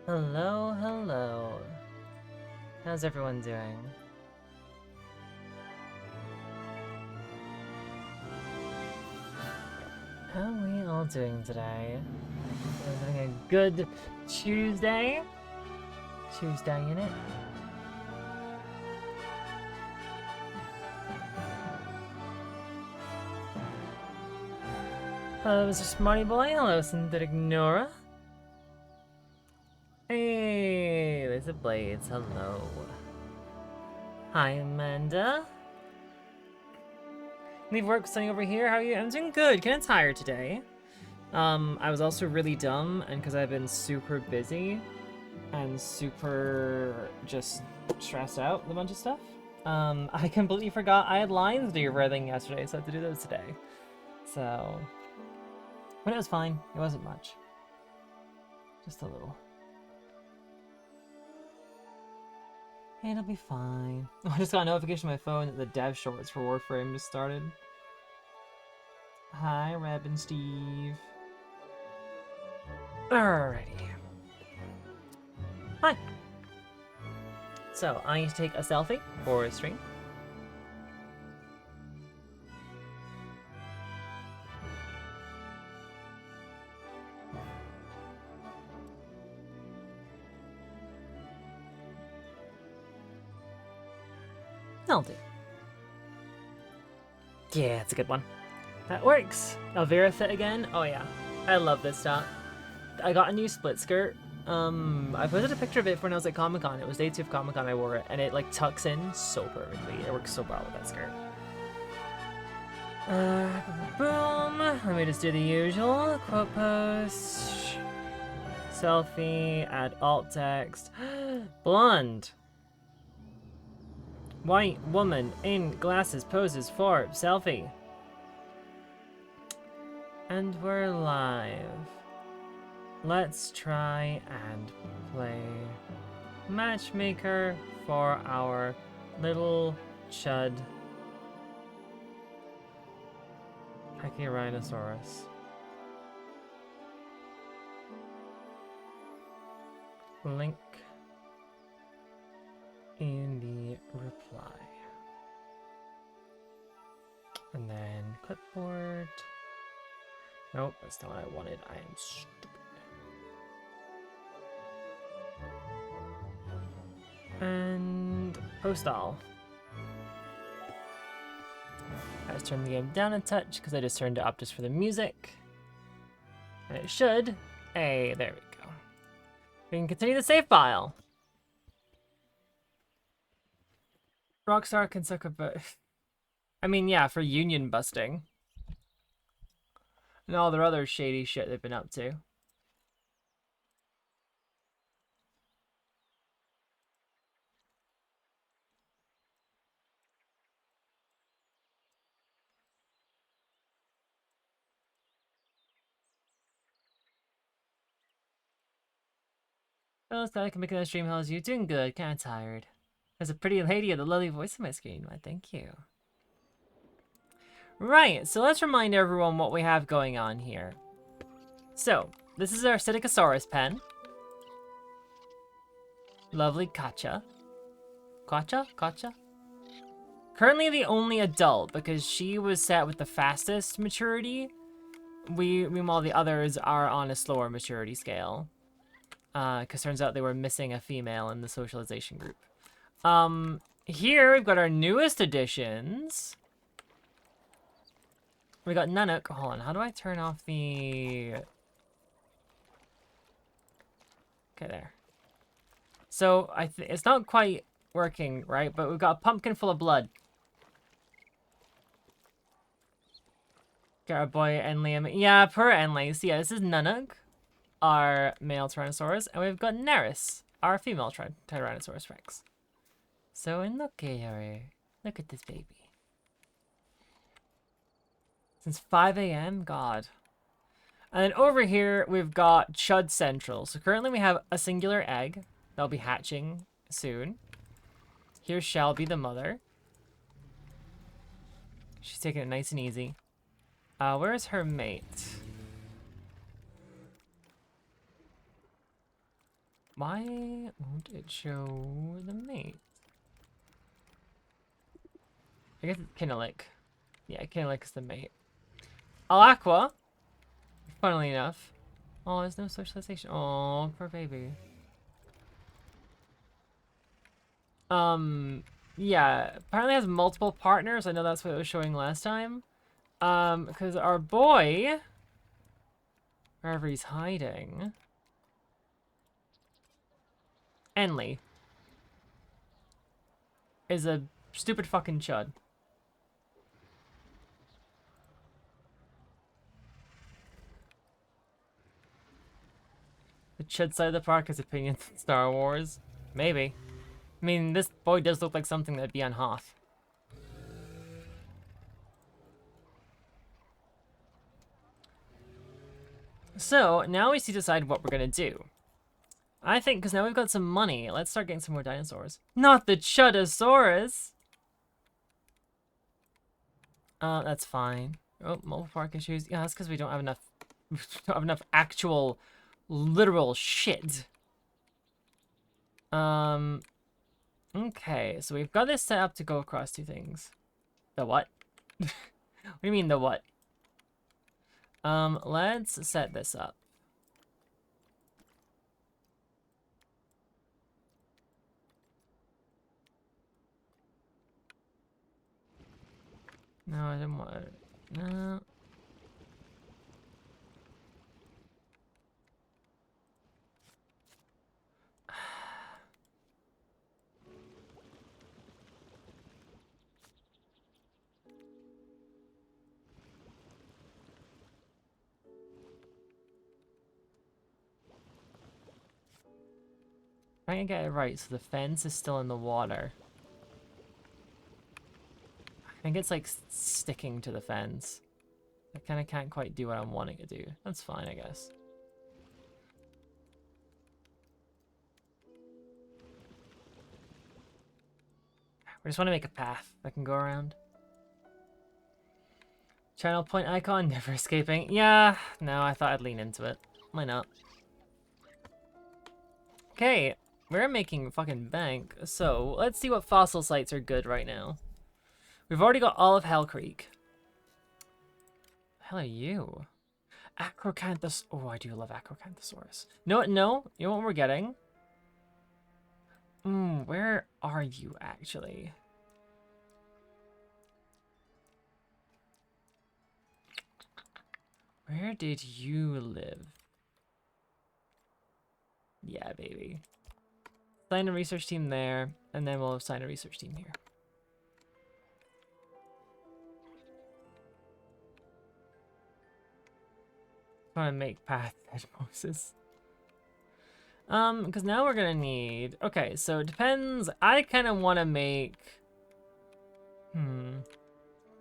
Hello, hello. How's everyone doing? How are we all doing today? We're having a good Tuesday? Tuesday in it? Hello, Mr. Smarty Boy. Hello, Synthetic Nora. Hey, there's a Blades. Hello. Hi, Amanda. Leave work sunny over here. How are you? I'm doing good. Kind of tired today. I was also really dumb, and because I've been super busy and super just stressed out with a bunch of stuff, I completely forgot I had lines to do for everything yesterday, so I had to do those today. So, but it was fine. It wasn't much. Just a little. It'll be fine. Oh, I just got a notification on my phone that the dev shorts for Warframe just started. Hi, Reb and Steve. Alrighty. Hi. So, I need to take a selfie for a stream. I'll do. Yeah, it's a good one. That works. Elvira fit again? Oh yeah. I love this top. I got a new split skirt. I posted a picture of it when I was at Comic-Con. It was day 2 of Comic-Con I wore it, and it like tucks in so perfectly. It works so well with that skirt. Boom. Let me just do the usual. Quote post. Selfie. Add alt text. Blonde. White woman in glasses poses for selfie. And we're live. Let's try and play matchmaker for our little Chud Pachyrhinosaurus. Link in the reply. And then clipboard. Nope, that's not what I wanted. I am stupid. And post all. I just turned the game down a touch because I just turned it up just for the music. And it should. Hey, there we go. We can continue the save file. Rockstar can suck a bit. I mean, yeah, for union busting. And all their other shady shit they've been up to. Oh, Static, making that stream. How's you? Doing good. Kind of tired. There's a pretty lady with a lovely voice on my screen. Why, thank you. Right, so let's remind everyone what we have going on here. So, this is our Psittacosaurus pen. Lovely Kacha. Kacha? Kacha? Currently the only adult, because she was set with the fastest maturity. Meanwhile, the others are on a slower maturity scale. Because turns out they were missing a female in the socialization group. Here we've got our newest additions. We got Nanook. Hold on, how do I turn off the... Okay, there. So, it's not quite working, right? But we've got a pumpkin full of blood. Got our boy Enley. Yeah, poor Enley. So yeah, this is Nanook, our male Tyrannosaurus. And we've got Neris, our female Tyrannosaurus Rex. So, and look here. Look at this baby. Since 5 a.m.? God. And then over here, we've got Chud Central. So currently we have a singular egg. That'll be hatching soon. Here shall be the mother. She's taking it nice and easy. Where's her mate? Why won't it show the mate? I guess it's Kinalik. Yeah, Kinalik is the mate. Alaqua, funnily enough. Oh, there's no socialization. Oh, poor baby. Yeah, apparently has multiple partners. I know that's what it was showing last time. Because our boy, wherever he's hiding, Enley, is a stupid fucking chud. The chud side of the park has opinions on Star Wars. Maybe. I mean, this boy does look like something that'd be on Hoth. So, now we need to decide what we're gonna do. I think, because now we've got some money, let's start getting some more dinosaurs. Not the Chudosaurus! That's fine. Oh, multiple park issues. Yeah, that's because we don't have enough... we don't have enough actual, literal shit. Okay, so we've got this set up to go across two things. The what? What do you mean, the what? Let's set this up. No, I didn't want it. No. Trying to get it right, so the fence is still in the water. I think it's like sticking to the fence. I kind of can't quite do what I'm wanting to do. That's fine, I guess. We just want to make a path that can go around. Channel point icon, never escaping. Yeah, no, I thought I'd lean into it. Why not? Okay, we're making fucking bank. So, let's see what fossil sites are good right now. We've already got all of Hell Creek. The hell are you? Acrocanthosaurus. Oh, I do love Acrocanthosaurus. No, you know what we're getting? Where are you actually? Where did you live? Yeah, baby. Sign a research team there, and then we'll assign a research team here. Trying to make path Moses. Because now we're gonna need... Okay, so it depends. I kind of want to make...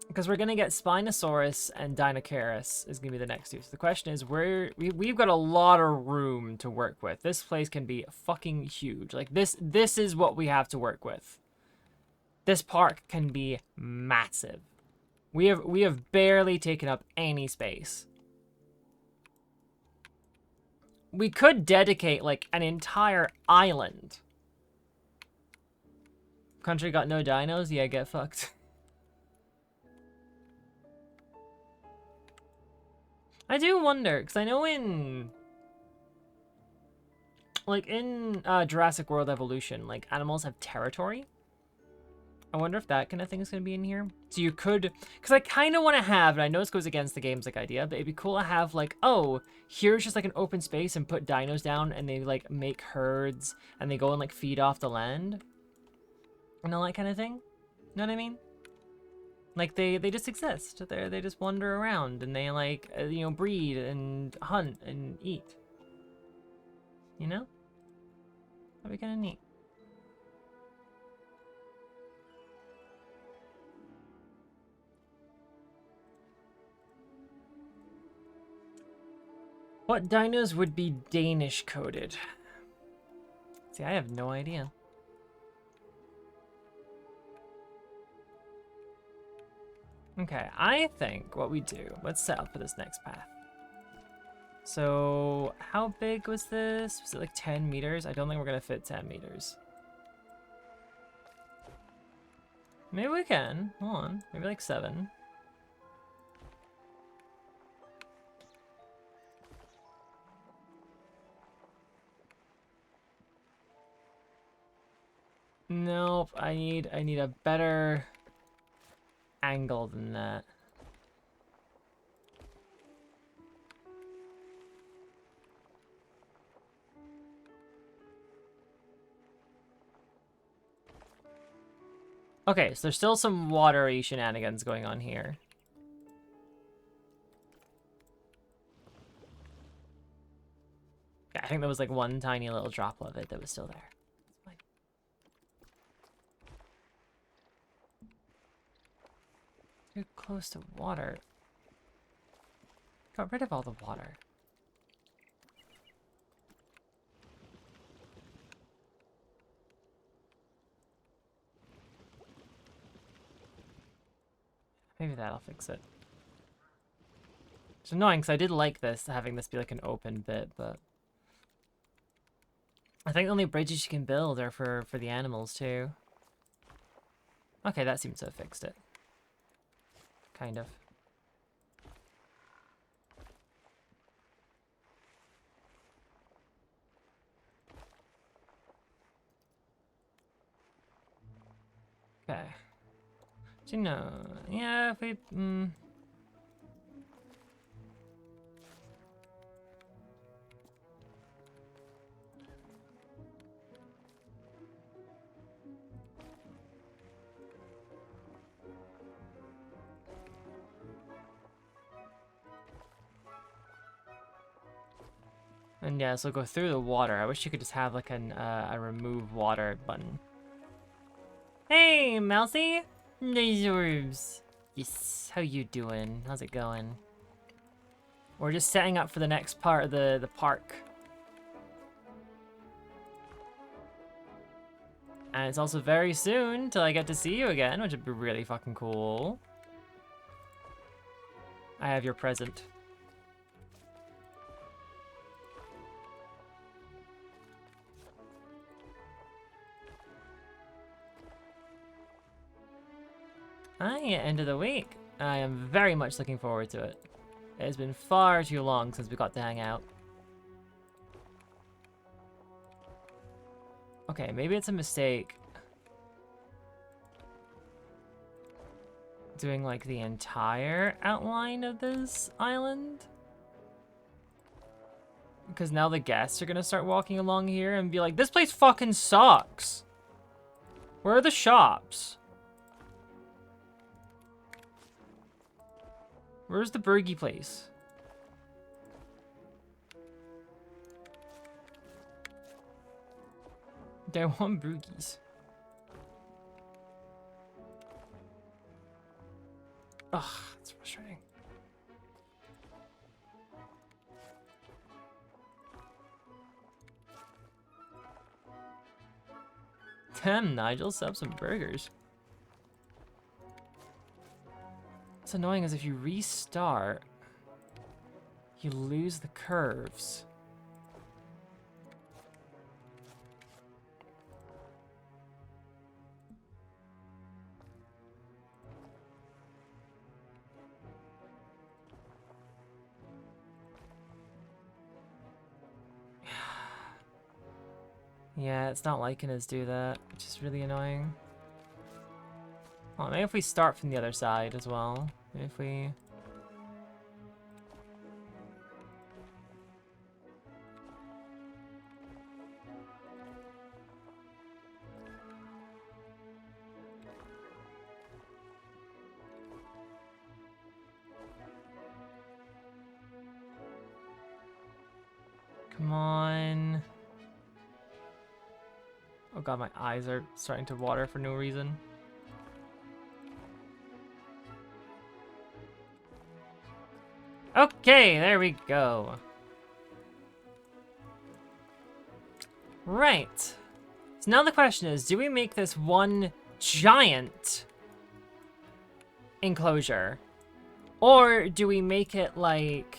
Because we're gonna get Spinosaurus and Dinocaris is gonna be the next two. So the question is, we've got a lot of room to work with. This place can be fucking huge. Like this is what we have to work with. This park can be massive. We have barely taken up any space. We could dedicate like an entire island. Country got no dinos? Yeah, get fucked. I do wonder, because I know in... Like, in Jurassic World Evolution, like, animals have territory. I wonder if that kind of thing is going to be in here. So you could... Because I kind of want to have, and I know this goes against the game's, like, idea, but it'd be cool to have, like, oh, here's just, like, an open space and put dinos down, and they, like, make herds, and they go and, like, feed off the land. And all that kind of thing. Know what I mean? Like, they just exist. They just wander around, and they, like, you know, breed and hunt and eat. You know? That'd be kind of neat. What dinos would be Danish coded? See, I have no idea. Okay, I think what we do, let's set up for this next path. So, how big was this? Was it like 10 meters? I don't think we're gonna fit 10 meters. Maybe we can. Hold on. Maybe like 7. Nope. I need a better angle than that. Okay, so there's still some watery shenanigans going on here. Yeah, I think there was like one tiny little drop of it that was still there. It's fine. Too close to water. Got rid of all the water. Maybe that'll fix it. It's annoying because I did like this, having this be like an open bit, but I think the only bridges you can build are for the animals too. Okay, that seems to have fixed it. Kind of. Okay. Do you know? Yeah, if we... And yeah, so go through the water. I wish you could just have like a remove water button. Hey, Mousy! Nice orbs. Yes, how you doing? How's it going? We're just setting up for the next part of the park. And it's also very soon till I get to see you again, which would be really fucking cool. I have your present. End of the week. I am very much looking forward to it. It has been far too long since we got to hang out. Okay, maybe it's a mistake doing like the entire outline of this island. Because now the guests are gonna start walking along here and be like, this place fucking sucks. Where are the shops? Where's the burgie place? I want broogies. Ugh, that's frustrating. Damn, Nigel, sub some burgers. What's annoying is if you restart, you lose the curves. Yeah, it's not liking us do that, which is really annoying. Oh, maybe if we start from the other side as well. Maybe if we... Come on. Oh god, my eyes are starting to water for no reason. Okay, there we go. Right. So now the question is, do we make this one giant enclosure? Or do we make it like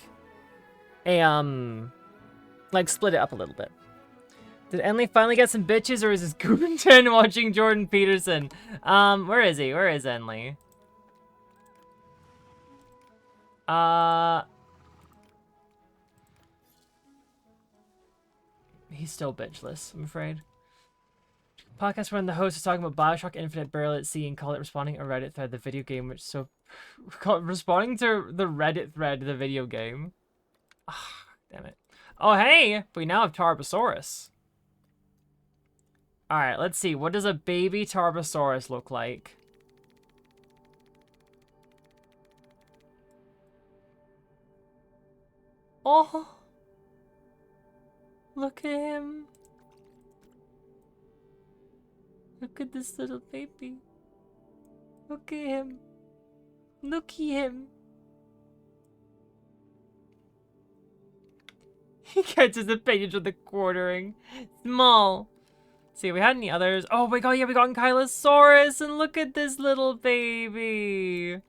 like split it up a little bit. Did Enley finally get some bitches, or is this Goobington watching Jordan Peterson? Where is he? Where is Enley? He's still bitchless, I'm afraid. Podcast when the host is talking about Bioshock Infinite Burial at Sea and call it responding a Reddit thread, the video game, which so call it responding to the Reddit thread, the video game. Ah, damn it. Oh hey, we now have Tarbosaurus. All right, let's see. What does a baby Tarbosaurus look like? Oh, look at him. Look at this little baby. Look at him. Look at him. He gets his opinions with the quartering. Small. See, we had any others? Oh my god, yeah, we got Ankylosaurus, and look at this little baby.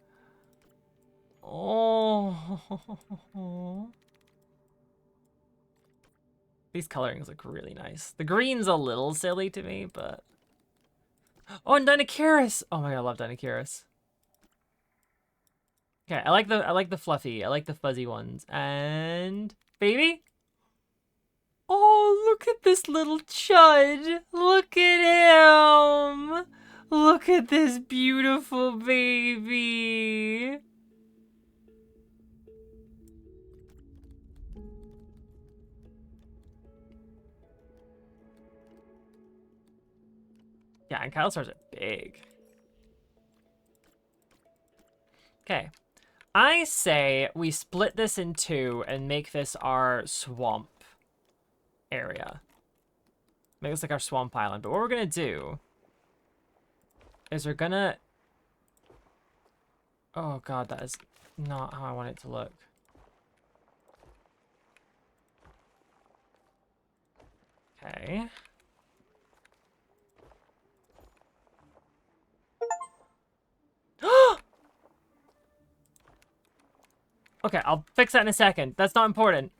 Oh. These colorings look really nice. The green's a little silly to me, but... Oh, and Dinoceras! Oh my god, I love Dinoceras. Okay, I like the fluffy, I like the fuzzy ones. And... baby? Oh, look at this little chud. Look at him. Look at this beautiful baby. Yeah, and Ankylosaurs are big. Okay. I say we split this in two and make this our swamp area. Make this like our swamp island. But what we're gonna do is we're gonna... Oh god, that is not how I want it to look. Okay. Okay, I'll fix that in a second. That's not important.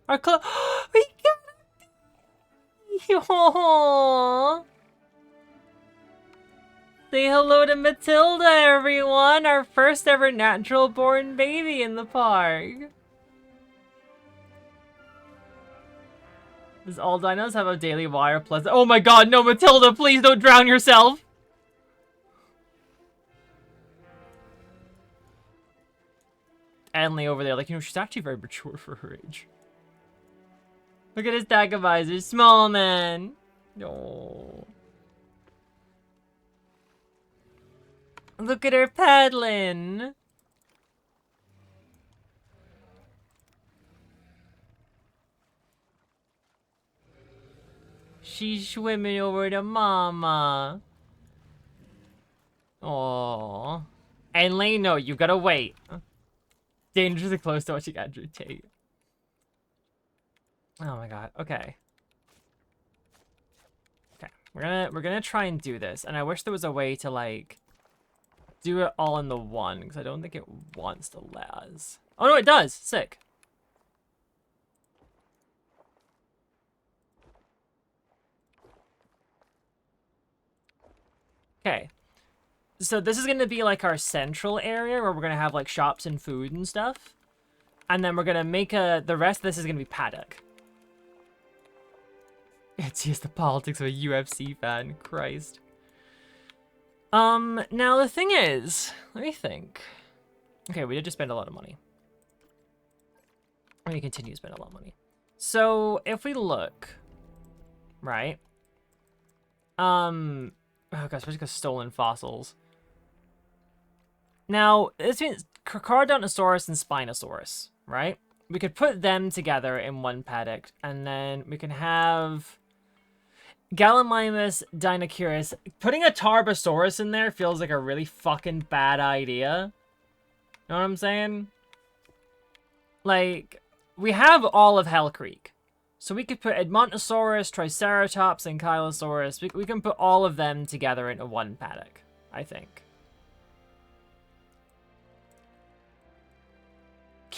Our we got it! Aww. Say hello to Matilda, everyone! Our first ever natural born baby in the park. Does all dinos have a daily wire plus? Oh my god, no, Matilda, please don't drown yourself! Anley over there, like, you know, she's actually very mature for her age. Look at his Dagovisor, small man. Oh. Look at her paddling. She's swimming over to mama. Oh. Anley, no, you gotta wait. Dangerously close to watching Andrew Tate. Oh my god. Okay. Okay. We're gonna try and do this, and I wish there was a way to like do it all in the one, because I don't think it wants to las. Oh no, it does. Sick. Okay. So this is gonna be like our central area where we're gonna have like shops and food and stuff. And then we're gonna make the rest of this is gonna be paddock. It's just the politics of a UFC fan, Christ. Now the thing is, let me think. Okay, we did just spend a lot of money. We're gonna continue to spend a lot of money. So if we look, right? Oh gosh, especially because stolen fossils. Now, this means Carcharodontosaurus and Spinosaurus, right? We could put them together in one paddock, and then we can have Gallimimus, Dinoceras. Putting a Tarbosaurus in there feels like a really fucking bad idea. Know what I'm saying? Like, we have all of Hell Creek. So we could put Edmontosaurus, Triceratops, and Ankylosaurus. We can put all of them together into one paddock, I think.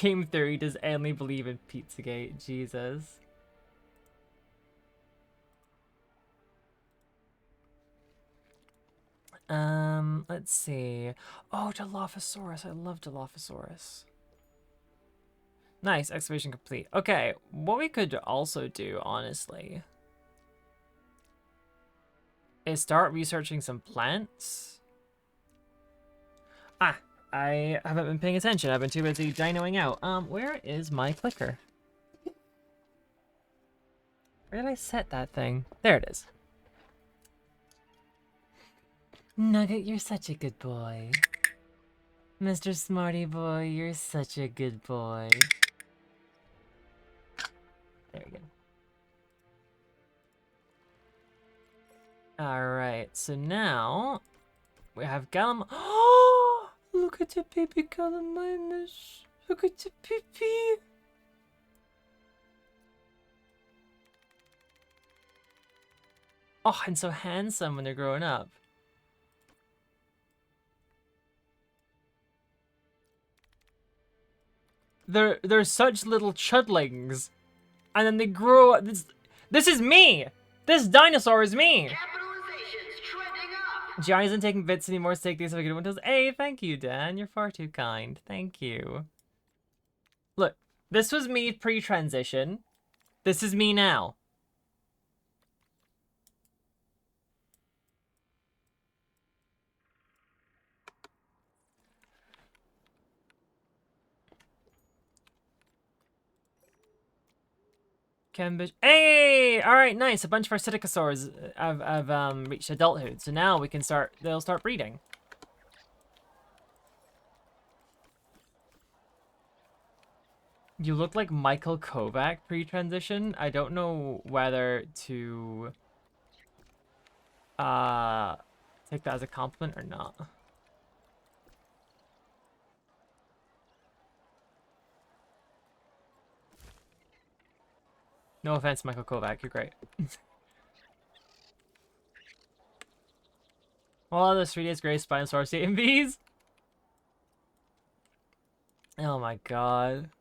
Game theory does only believe in Pizzagate. Jesus. Let's see. Oh, Dilophosaurus. I love Dilophosaurus. Nice, excavation complete. Okay, what we could also do, honestly, is start researching some plants. Ah, I haven't been paying attention. I've been too busy dinoing out. Where is my clicker? Where did I set that thing? There it is. Nugget, you're such a good boy. Mr. Smarty Boy, you're such a good boy. There we go. Alright, so now we have Oh, look at the baby Gallimimus. Look at the baby. Oh, and so handsome when they're growing up. They're such little chudlings. And then they grow up. This is me! This dinosaur is me! Gianni isn't taking bits anymore, so take these so I can do Windows. Hey, thank you, Dan. You're far too kind. Thank you. Look, this was me pre-transition. This is me now. Hey! Alright, nice. A bunch of our Psittacosaurs have reached adulthood. So now we can they'll start breeding. You look like Michael Kovac pre-transition. I don't know whether to take that as a compliment or not. No offense, Michael Kovac, you're great. Well, the 3D's Gray Spinosaurus AMVs. Oh my god.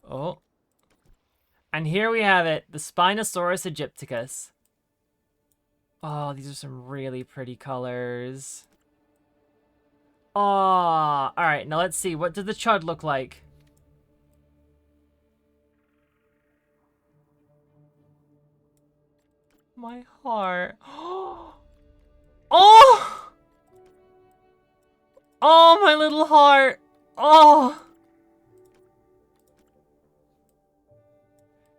Oh. And here we have it, the Spinosaurus aegypticus. Oh, these are some really pretty colors. Oh, alright, now let's see. What does the Chud look like? My heart. Oh! Oh, my little heart. Oh!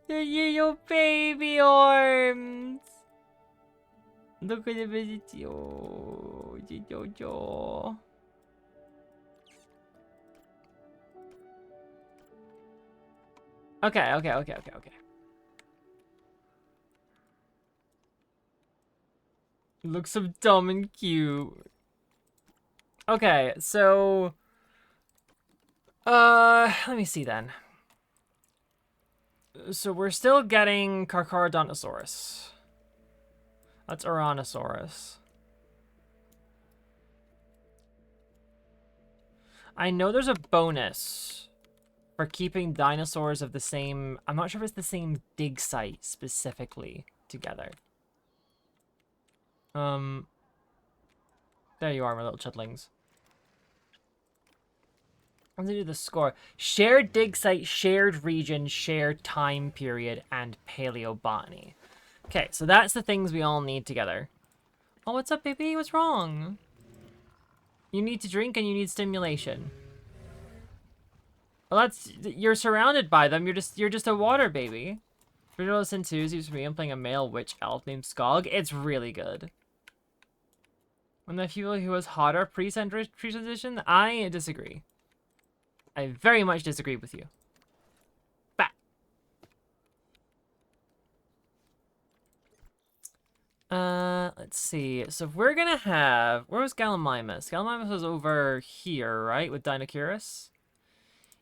They're your baby arms. Look at the video. Okay. You look so dumb and cute. Okay, so let me see then. So we're still getting Carcharodontosaurus. That's Uranosaurus. I know there's a bonus for keeping dinosaurs of the same... I'm not sure if it's the same dig site specifically together. There you are, my little chudlings. I'm gonna do the score. Shared dig site, shared region, shared time period, and paleobotany. Okay, so that's the things we all need together. Oh, what's up, baby? What's wrong? You need to drink and you need stimulation. Well, you're surrounded by them. You're just a water baby. Riddles and twos for me. I'm playing a male witch elf named Skog. It's really good. One of the people who was hotter pre-transition, I disagree. I very much disagree with you. Bah. Let's see. So if we're gonna have... Where was Gallimimus? Gallimimus was over here, right? With Deinonychus?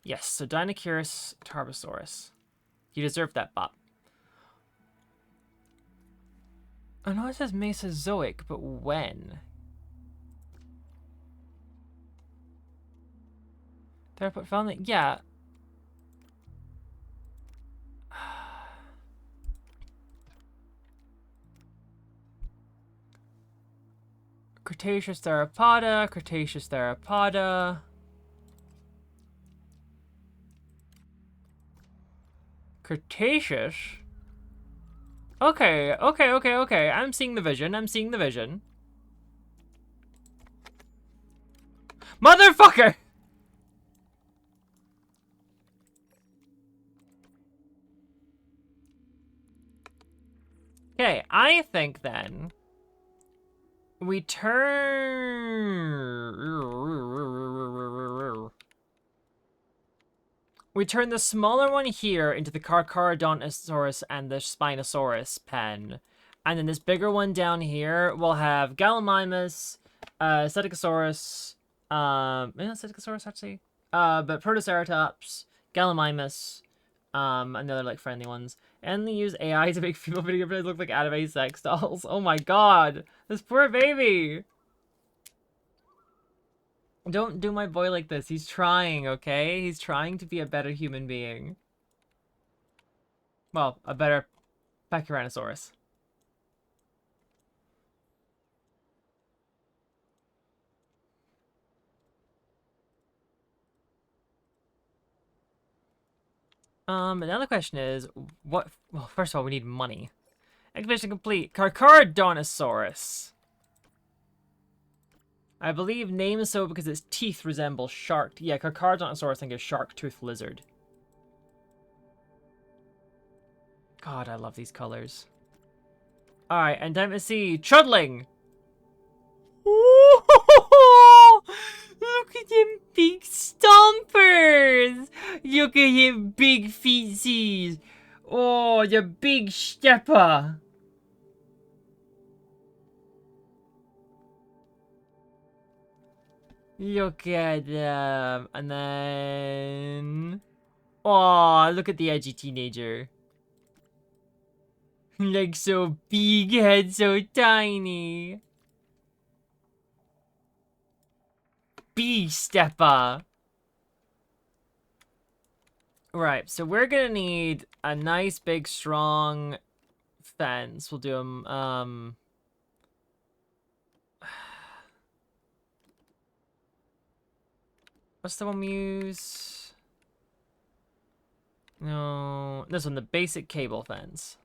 Yes, so Deinonychus Tarbosaurus. You deserve that, Bob. I know it says Mesozoic, but when? Theropod found that... Yeah. Cretaceous theropoda, Cretaceous theropoda. Cretaceous? Okay, okay, okay, okay. I'm seeing the vision. I'm seeing the vision. Motherfucker! Okay, I think then we turn the smaller one here into the Pachyrhinosaurus and the Spinosaurus pen. And then this bigger one down here will have Gallimimus, Stegosaurus, not Stegosaurus actually, but Protoceratops, Gallimimus, and the other like friendly ones. And they use AI to make female video games look like anime sex dolls. Oh my god, this poor baby. Don't do my boy like this. He's trying, okay? He's trying to be a better human being. Well, a better Pachyrhinosaurus. Another question is, what... Well, first of all, we need money. Expedition complete. Pachyrhinosaurus. I believe name is so because its teeth resemble shark. Yeah, Pachyrhinosaurus, I think, is shark-toothed lizard. God, I love these colors. Alright, and time to see Chudling! Look at them big stompers! Look at him big feetsies! Oh, the big stepper! Look at them. And then... Oh, look at the edgy teenager. Legs so big, head so tiny. Big stepper. Right, so we're gonna need a nice, big, strong fence. We'll do them, what's the one we use? No, this one, the basic cable fence.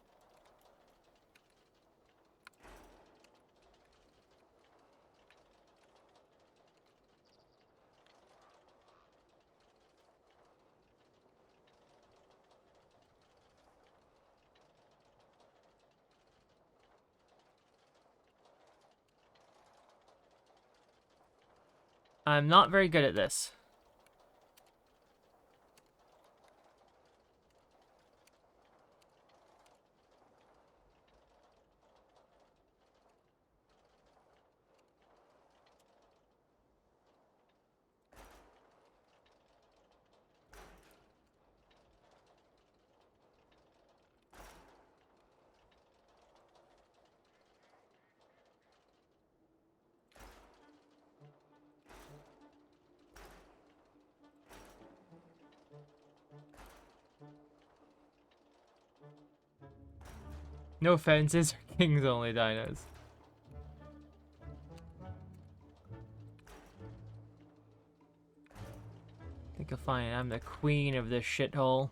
I'm not very good at this. No fences or kings only dinos. I think you'll find I'm the queen of this shithole.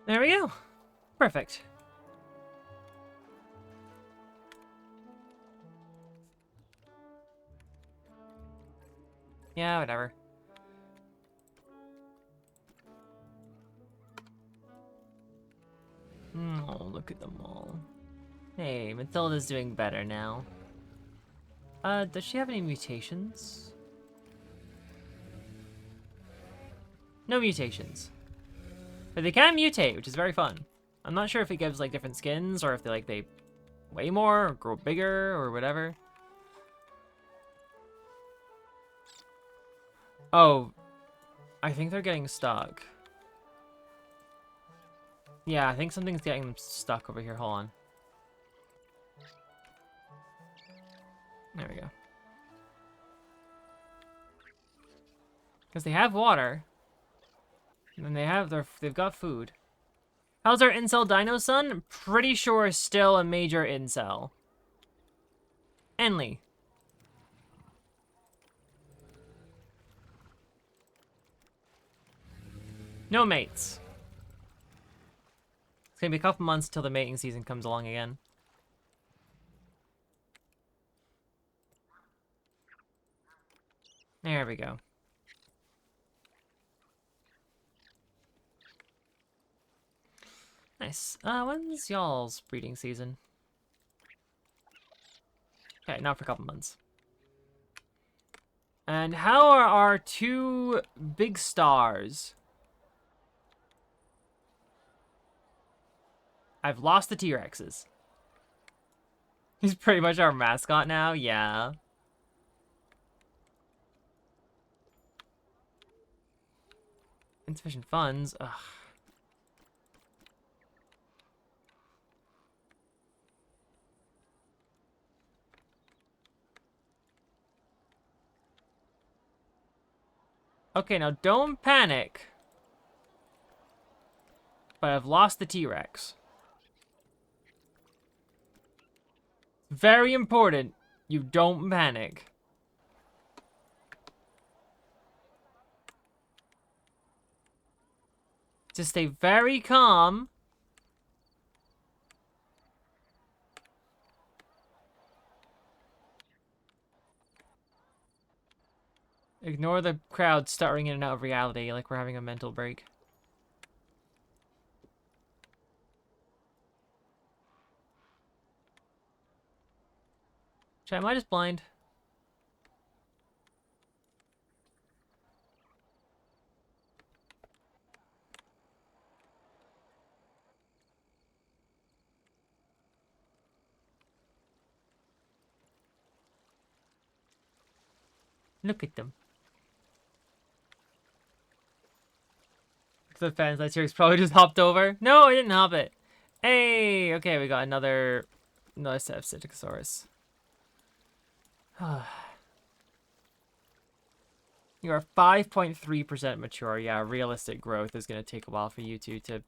There we go. Perfect. Yeah, whatever. Oh, look at them all. Hey, Matilda's doing better now. Does she have any mutations? No mutations. But they can mutate, which is very fun. I'm not sure if it gives, like, different skins, or if they, like, they weigh more, or grow bigger, or whatever. Oh, I think they're getting stuck. Yeah, I think something's getting them stuck over here. Hold on. There we go. Because they have water. And they've got food. How's our incel dino son? Pretty sure still a major incel. Enly. No mates. It's gonna be a couple months till the mating season comes along again. There we go. Nice. When's y'all's breeding season? Okay, not for a couple months. And how are our two big stars? I've lost the T-Rexes. He's pretty much our mascot now, yeah. Insufficient funds, ugh. Okay, now don't panic. But I've lost the T-Rex. Very important, you don't panic. Just stay very calm. Ignore the crowd stuttering in and out of reality like we're having a mental break. Chat, am I just blind? Look at them. The fans last year probably just hopped over. No, I didn't hop it. Hey, okay, we got another set of Pachyrhinosaurus. You are 5.3% mature. Yeah, realistic growth is gonna take a while for you two to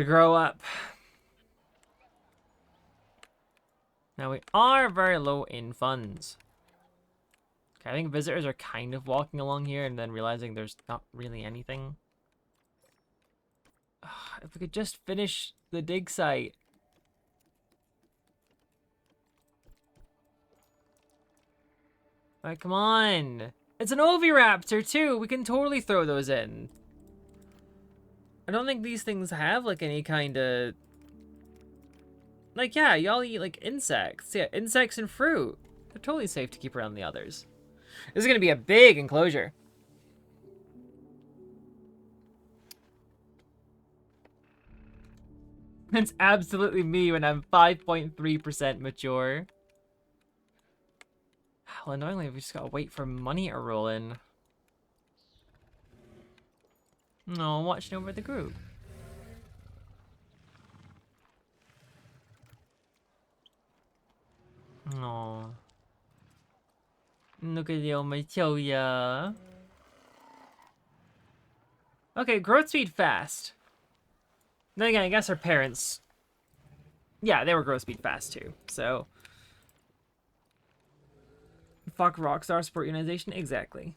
grow up. Now we are very low in funds. Okay, I think visitors are kind of walking along here and then realizing there's not really anything. If we could just finish the dig site. Alright, come on. It's an Oviraptor too. We can totally throw those in. I don't think these things have like any kind of... Like, yeah, y'all eat like insects. Yeah, insects and fruit. They're totally safe to keep around the others. This is going to be a big enclosure. It's absolutely me when I'm 5.3% mature. Well, annoyingly, we just gotta wait for money to roll in. No, I'm watching over the group. No. Look at the old Matilda. Okay, growth speed fast. Then again, I guess her parents... Yeah, they were growth speed fast too, so... Fuck Rockstar Sport Organization, exactly.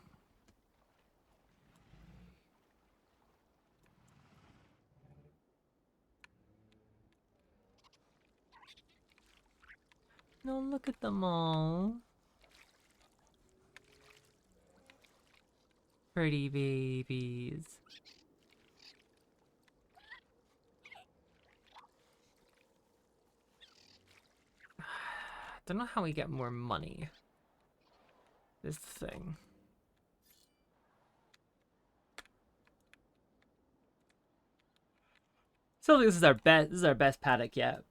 No, look at them all. Pretty babies. Don't know how we get more money. This thing. So this is our best. This is our best paddock yet.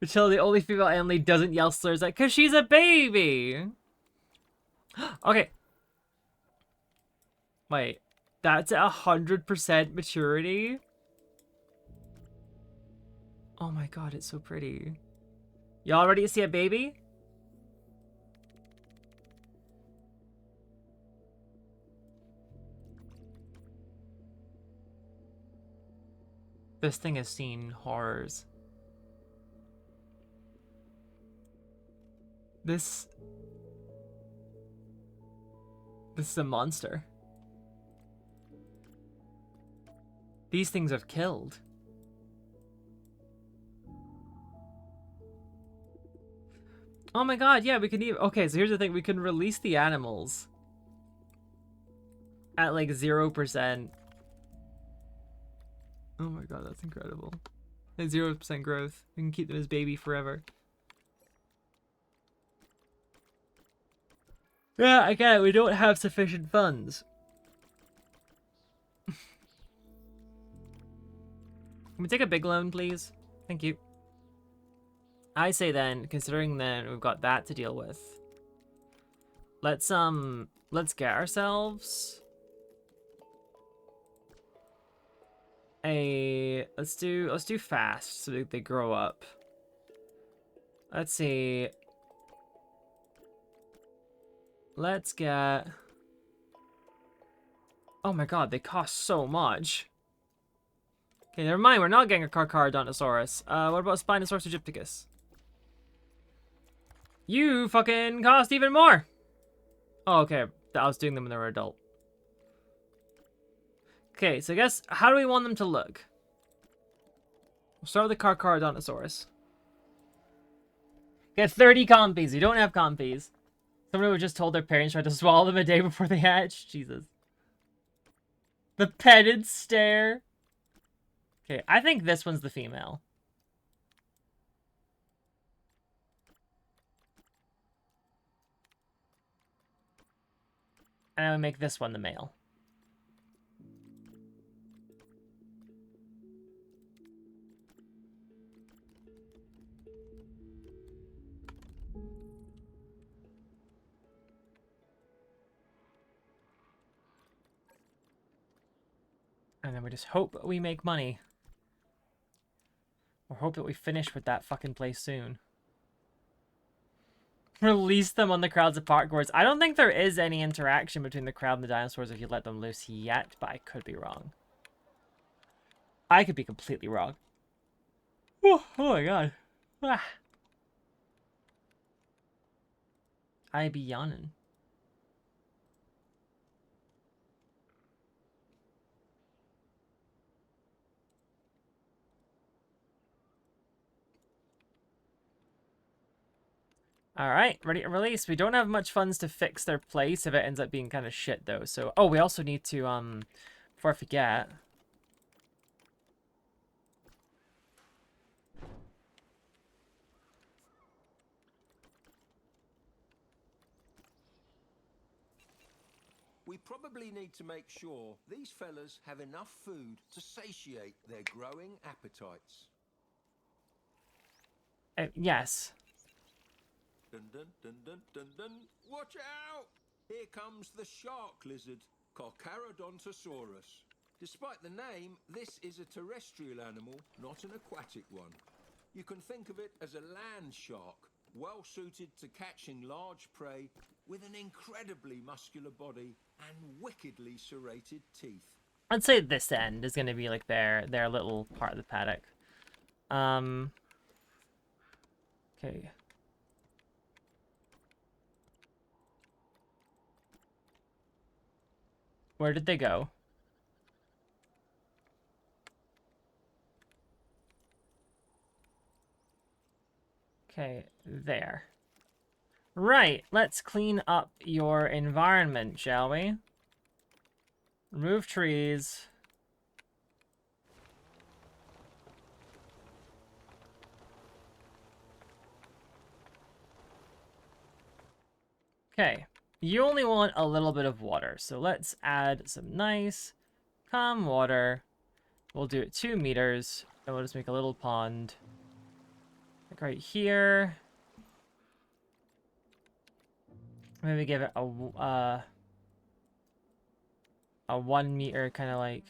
Until the only female Emily doesn't yell slurs at, cause she's a baby. Okay. Wait, that's 100% maturity. Oh my god, it's so pretty. Y'all ready to see a baby? This thing has seen horrors. This is a monster. These things have killed. Oh my god, yeah, we can even... Okay, so here's the thing. We can release the animals at like 0%. Oh my god, that's incredible. At 0% growth. We can keep them as baby forever. Yeah, again, we don't have sufficient funds. Can we take a big loan, please? Thank you. I say then, considering that we've got that to deal with, let's get ourselves a let's do fast so that they grow up. Let's see. Let's get... Oh my god, they cost so much. Okay, never mind, we're not getting a Pachyrhinosaurus. What about Spinosaurus aegypticus? You fucking cost even more! Oh, okay. I was doing them when they were adult. Okay, so I guess, how do we want them to look? We'll start with the Pachyrhinosaurus. Get 30 compies. You don't have compies. Someone who just told their parents tried to swallow them a day before they hatched. Jesus. The petted stare. Okay, I think this one's the female. And I would make this one the male. And then we just hope we make money. Or hope that we finish with that fucking place soon. Release them on the crowds of parkours. I don't think there is any interaction between the crowd and the dinosaurs if you let them loose yet, but I could be wrong. I could be completely wrong. Oh my god. Ah. I be yawning. Alright, ready to release. We don't have much funds to fix their place if it ends up being kind of shit, though. So, oh, we also need to, before I forget... We probably need to make sure these fellas have enough food to satiate their growing appetites. Yes. Dun dun dun dun dun dun. Watch out! Here comes the shark lizard, Pachyrhinosaurus. Despite the name, this is a terrestrial animal, not an aquatic one. You can think of it as a land shark, well suited to catching large prey with an incredibly muscular body and wickedly serrated teeth. I'd say this end is going to be like their little part of the paddock. Okay. Where did they go? Okay, there. Right, let's clean up your environment, shall we? Remove trees. Okay, you only want a little bit of water, so let's add some nice, calm water. We'll do it 2 meters, and we'll just make a little pond. Like right here. Maybe give it a 1 meter kind of like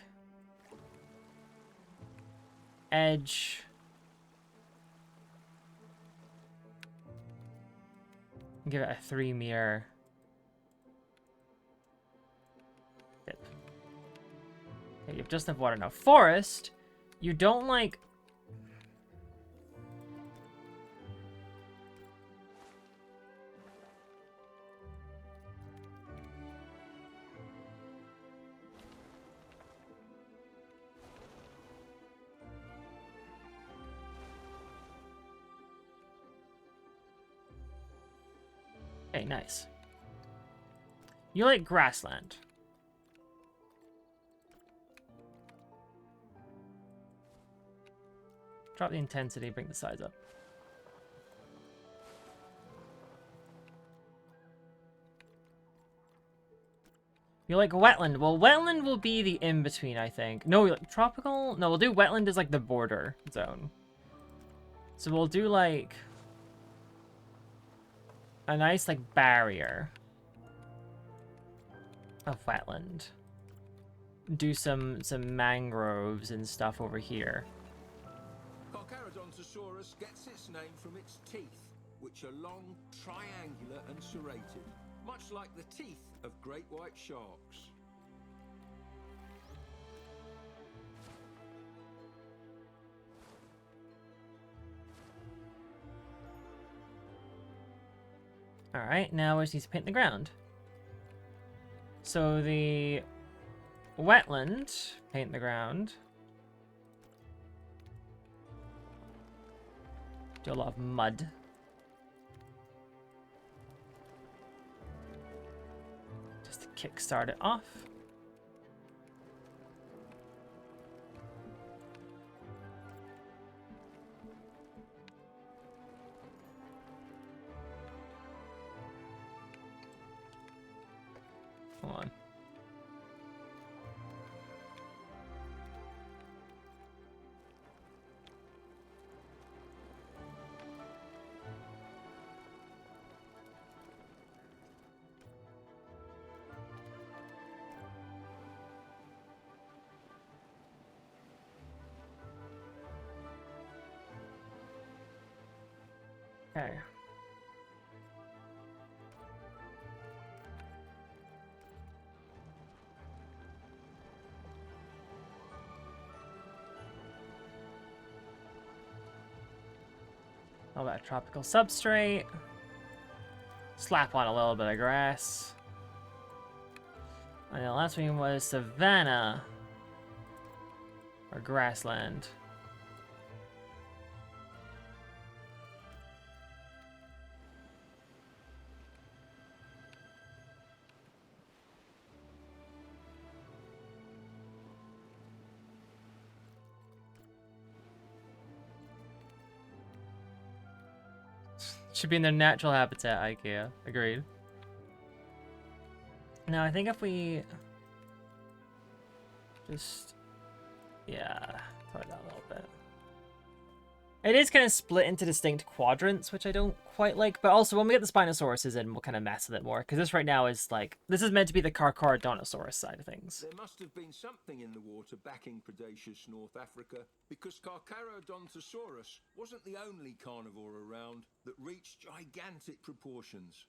edge. Give it a 3 meter dip. Okay, you have just enough water now. Forest, you don't like. Okay, nice. You like grassland. Drop the intensity, bring the size up. You like wetland. Well, wetland will be the in-between, I think. No, like tropical? No, we'll do wetland as like the border zone. So we'll do like a nice like barrier of wetland. Do some mangroves and stuff over here. Pachyrhinosaurus gets its name from its teeth, which are long, triangular and serrated, much like the teeth of great white sharks. Alright, now we just need to paint the ground. So the wetland, paint the ground. Do a lot of mud. Just to kickstart it off. Come on. Okay. All that tropical substrate. Slap on a little bit of grass. And the last one was savanna. Or grassland. Should be in their natural habitat, IKEA. Agreed. Now, I think if we just, yeah, throw it down a little bit. It is kind of split into distinct quadrants, which I don't quite like. But also, when we get the Spinosauruses in, we'll kind of mess with it more. Because this right now is like, this is meant to be the Carcharodontosaurus side of things. There must have been something in the water backing predaceous North Africa, because Carcharodontosaurus wasn't the only carnivore around that reached gigantic proportions.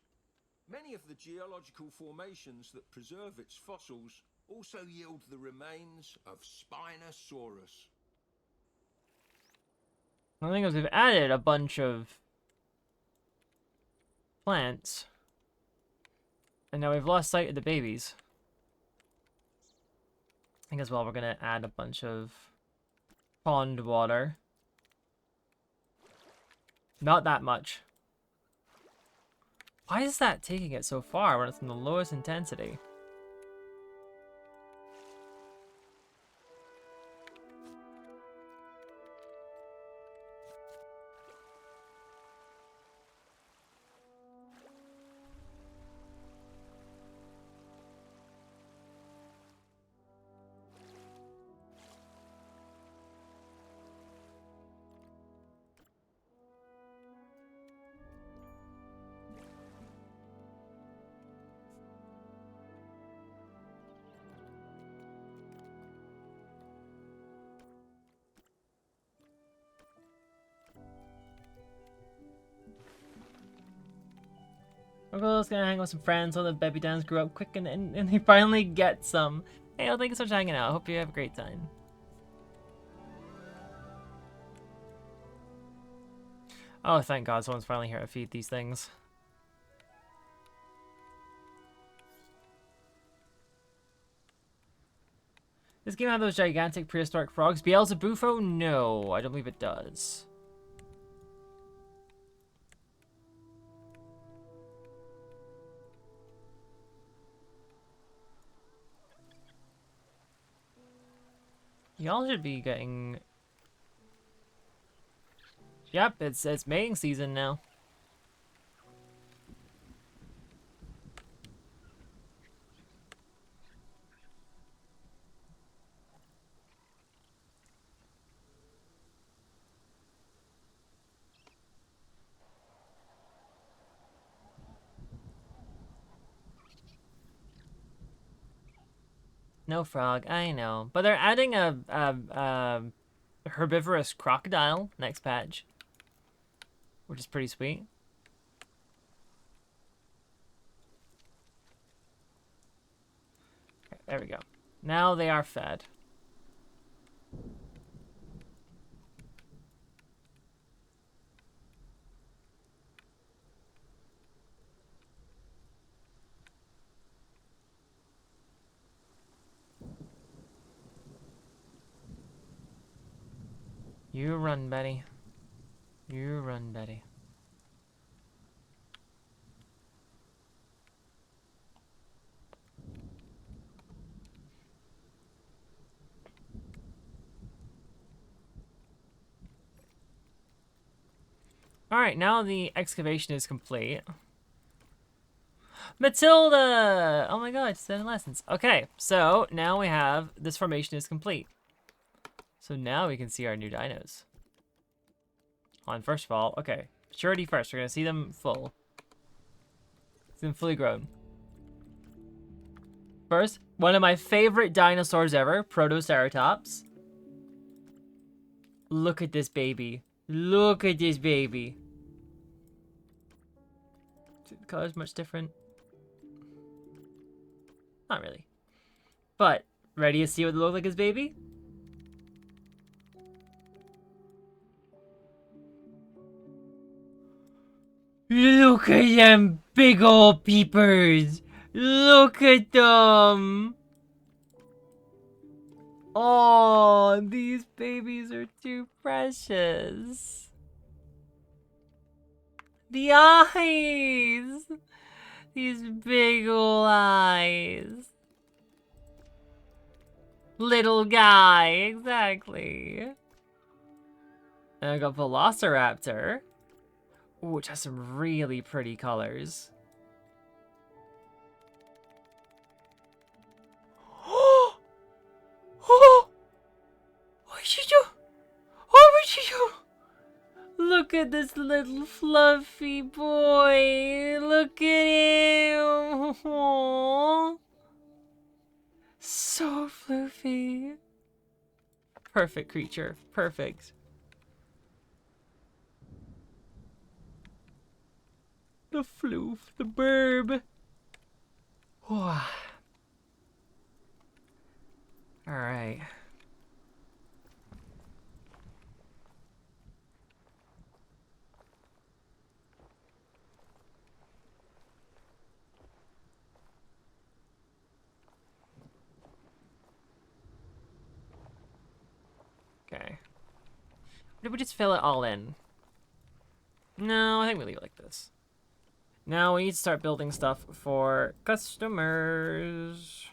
Many of the geological formations that preserve its fossils also yield the remains of Spinosaurus. The thing is, we've added a bunch of plants. And now we've lost sight of the babies. I think as well we're going to add a bunch of pond water. Not that much. Why is that taking it so far when it's in the lowest intensity? We're just gonna hang with some friends so the baby downs grew up quick and they finally get some. Hey, well, thank you so much for hanging out. I hope you have a great time. Oh, thank God, someone's finally here to feed these things. This game have those gigantic prehistoric frogs. Beelzebufo? No, I don't believe it does. Y'all should be getting... Yep, it's mating season now. No frog, I know. But they're adding a herbivorous crocodile next patch, which is pretty sweet. Okay, there we go. Now they are fed. You run, Betty. You run, Betty. Alright, now the excavation is complete. Matilda! Oh my god, 7 lessons. Okay, so now we have, this formation is complete. So now we can see our new dinos. On first of all, okay, maturity first. We're gonna see them full. See them fully grown. First, one of my favorite dinosaurs ever, Protoceratops. Look at this baby. Look at this baby. The color's much different. Not really. But, ready to see what they look like as baby? Look at them big old peepers! Look at them! Oh, these babies are too precious. The eyes! These big ol' eyes. Little guy, exactly. And I got Velociraptor. Ooh, which has some really pretty colors. Oh! Oh! What did you do? What did you do? Look at this little fluffy boy. Look at him. Aww. So fluffy. Perfect creature. Perfect. The floof. The burb. Alright. Okay. Did we just fill it all in? No, I think we leave it like this. Now we need to start building stuff for customers.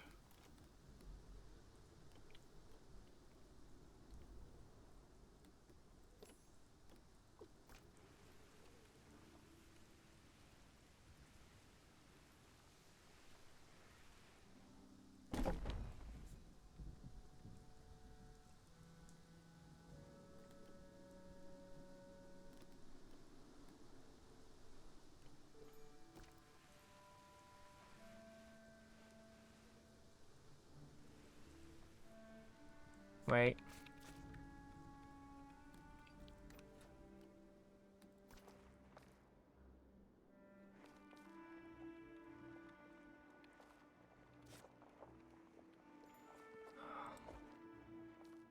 Wait.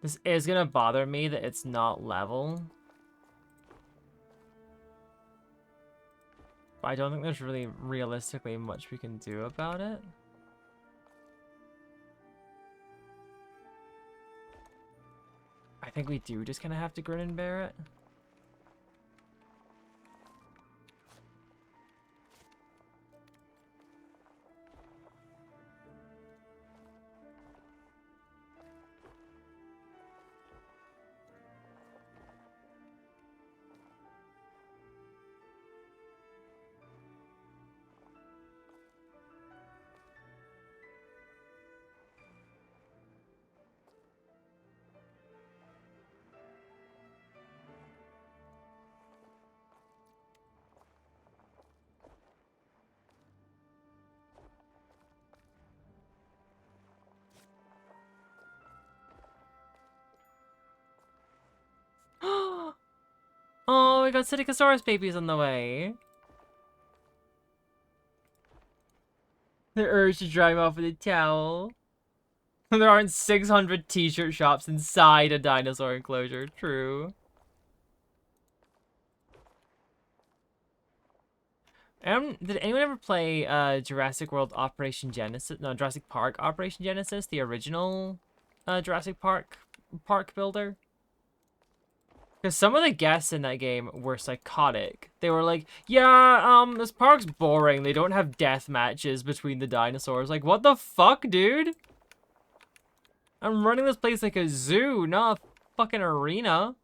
This is gonna bother me that it's not level. But I don't think there's really realistically much we can do about it. I think we do just kind of have to grin and bear it. Oh, we got Pachyrhinosaurus babies on the way. The urge to dry him off with a towel. There aren't 600 t-shirt shops inside a dinosaur enclosure. True. Did anyone ever play Jurassic World Operation Genesis? No, Jurassic Park Operation Genesis, the original Jurassic Park builder? Because some of the guests in that game were psychotic. They were like, yeah, this park's boring. They don't have death matches between the dinosaurs. Like, what the fuck, dude? I'm running this place like a zoo, not a fucking arena.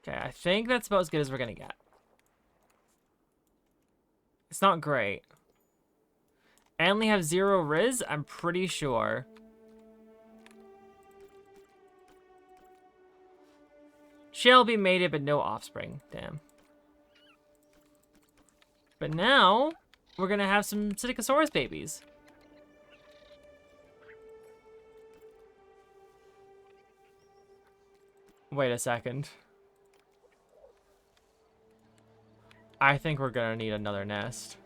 Okay, I think that's about as good as we're gonna get. It's not great. I only have 0 rizz, I'm pretty sure. Shall be mated, but no offspring. Damn. But now, we're gonna have some Pachyrhinosaurus babies. Wait a second. I think we're gonna need another nest.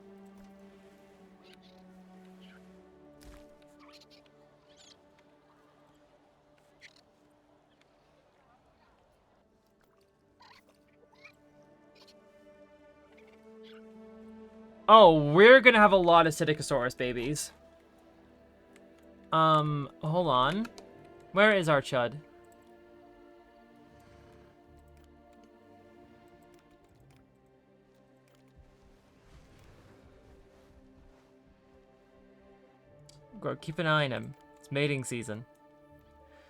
Oh, we're gonna have a lot of Pachyrhinosaurus babies. Hold on. Where is our Chud? Go keep an eye on him. It's mating season.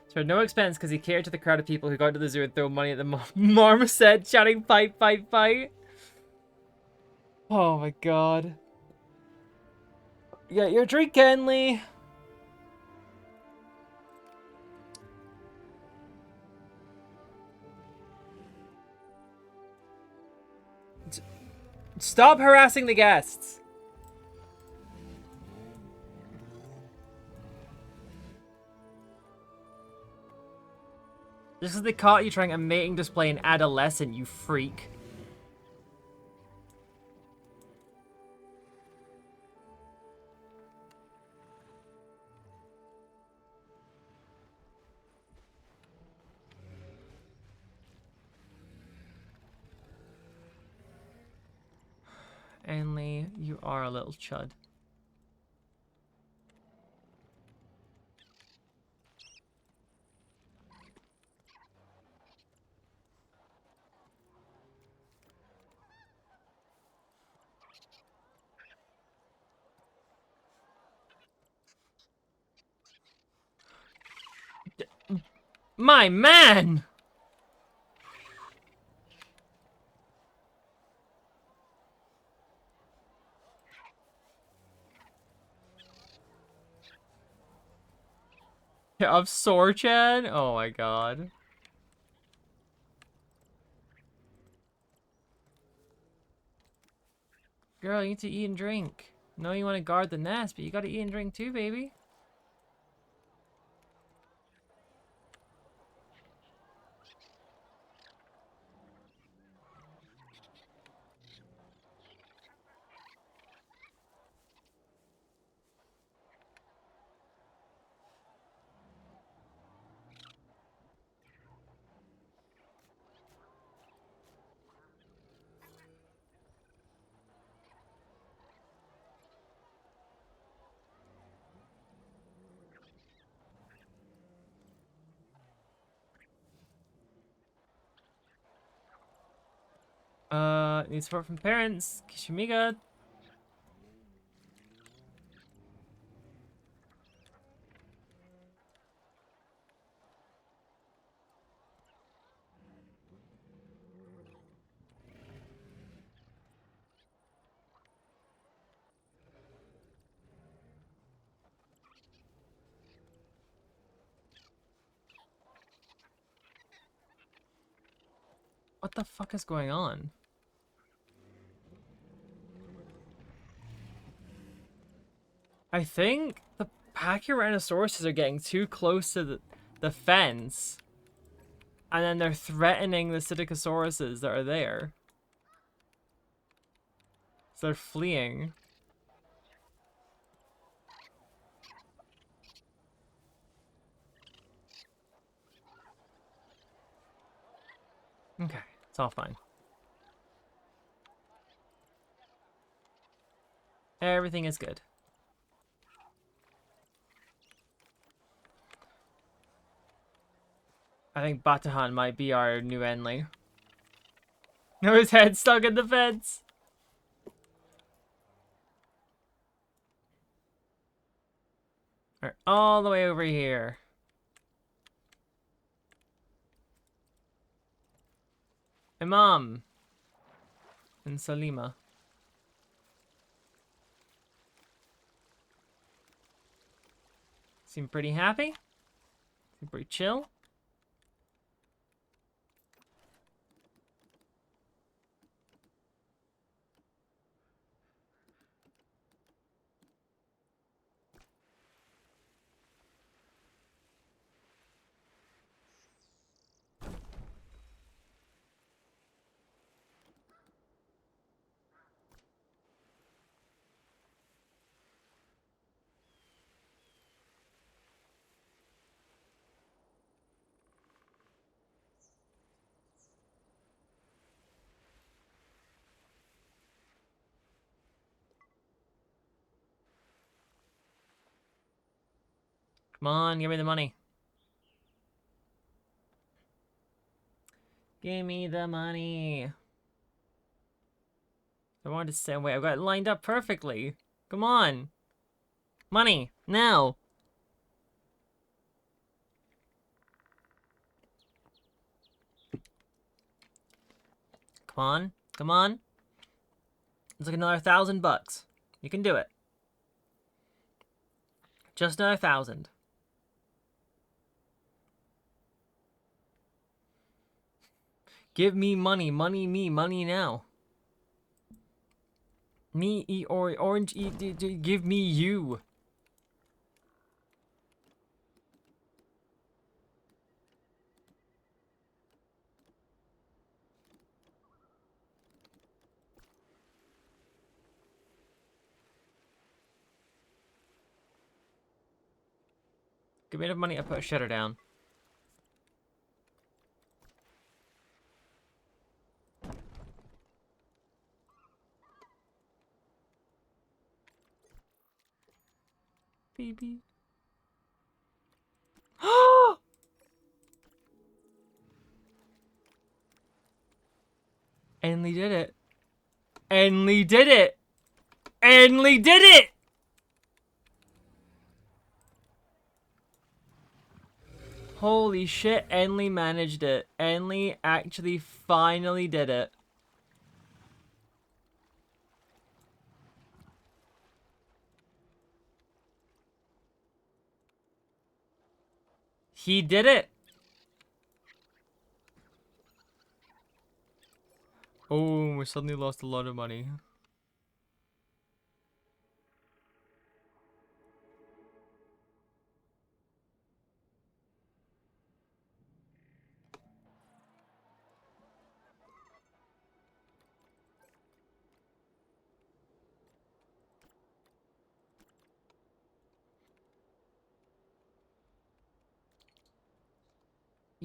So at no expense because he catered to the crowd of people who go to the zoo and throw money at the marmoset, shouting fight, fight, fight. Oh my god. Get your drink, Kenley. Stop harassing the guests. This is they caught you trying a mating display in adolescent, you freak. Ainley, you are a little chud. My man! Of Sorchan? Oh my god. Girl, you need to eat and drink. No, you want to guard the nest, but you gotta eat and drink too, baby. Need support from parents. Kishimiga. What the fuck is going on? I think the Pachyrhinosauruses are getting too close to the fence. And then they're threatening the Psittacosauruses that are there. So they're fleeing. Okay, it's all fine. Everything is good. I think Batahan might be our new Enley. No, his head's stuck in the fence. Alright, all the way over here. Hey, Mom. And Salima. Seem pretty happy? Seem pretty chill? Come on, give me the money. Give me the money. I wanted to stay away. I've got it lined up perfectly. Come on. Money, now. Come on, come on. It's like another $1,000. You can do it. Just another 1,000. Give me money, money me, money now. Me eat orange eat, give me you. Give me enough money, I put a shitter down. Baby. Enley did it. Enley did it. Enley did it. Holy shit, Enley managed it. Enley actually finally did it. He did it. Oh, we suddenly lost a lot of money.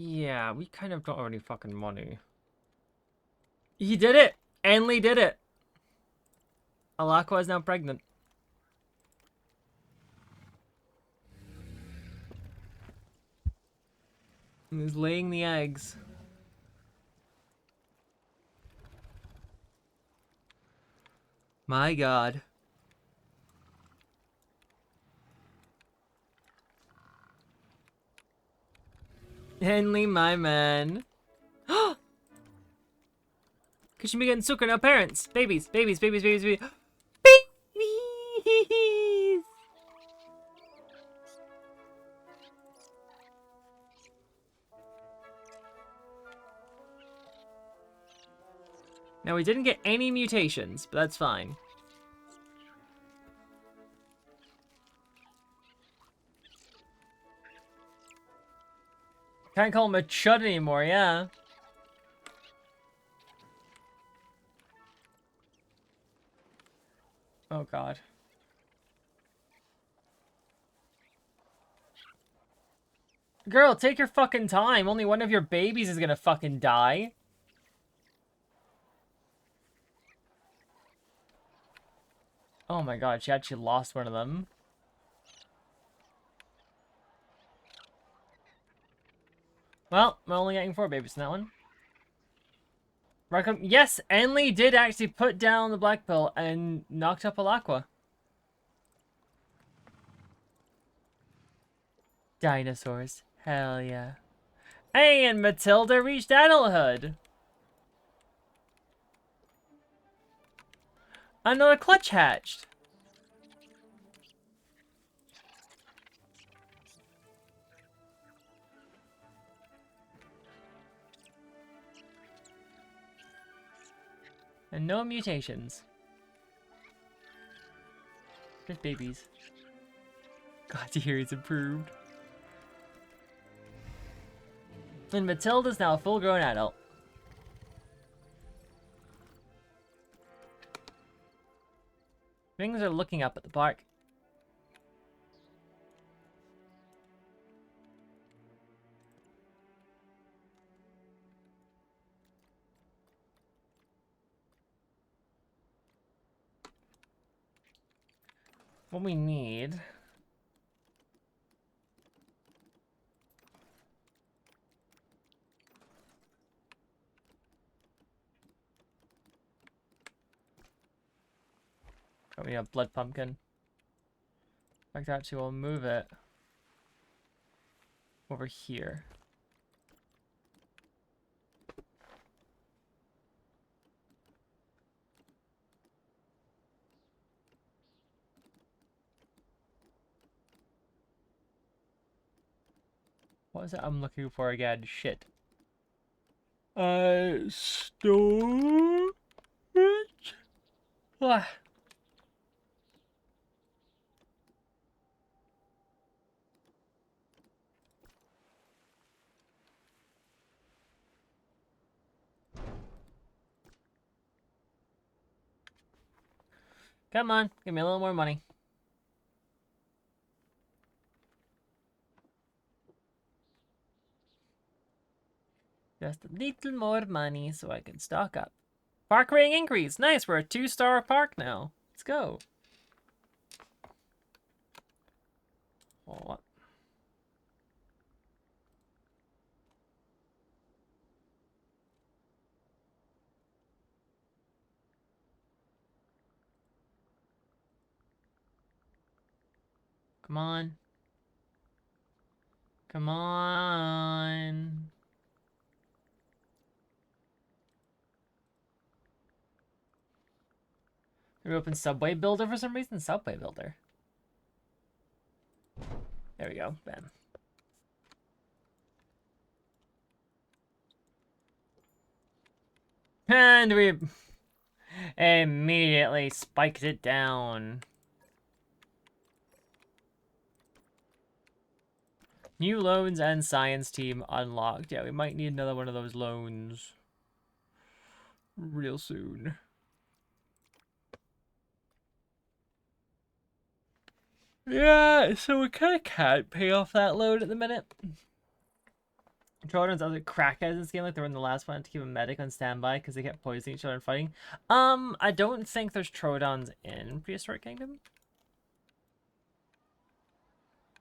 Yeah, we kind of don't have any fucking money. He did it! Enley did it! Alakwa is now pregnant. And is laying the eggs. My god. Henley, my man. Cause you be getting sucker now, parents. Babies, babies, babies, babies, babies. Babies! Now, we didn't get any mutations, but that's fine. Can't call him a chud anymore, yeah. Oh, God. Girl, take your fucking time. Only one of your babies is gonna fucking die. Oh my god, she actually lost one of them. Well, we're only getting 4 babies in that one. Yes, Enley did actually put down the black pill and knocked up Alaqua. Dinosaurs. Hell yeah. Hey, and Matilda reached adulthood. Another clutch hatched. And no mutations. Just babies. Glad to hear he's improved. And Matilda's now a full-grown adult. Things are looking up at the park. What we need... Oh, we have blood pumpkin. Like that too, we'll move it over here. What is it I'm looking for again? Shit. Storage? Ah. Come on, give me a little more money. Just a little more money so I can stock up. Park rating increase. Nice, we're a 2-star park now. Let's go. Oh, what? Come on. Come on. Did we open Subway Builder for some reason? Subway Builder. There we go. Bam. And we immediately spiked it down. New loans and science team unlocked. Yeah, we might need another one of those loans real soon. Yeah, so we kind of can't pay off that loan at the minute. Troodon's other crackheads in this game, like they were in the last one, to keep a medic on standby because they kept poisoning each other and fighting. I don't think there's Troodons in Prehistoric Kingdom.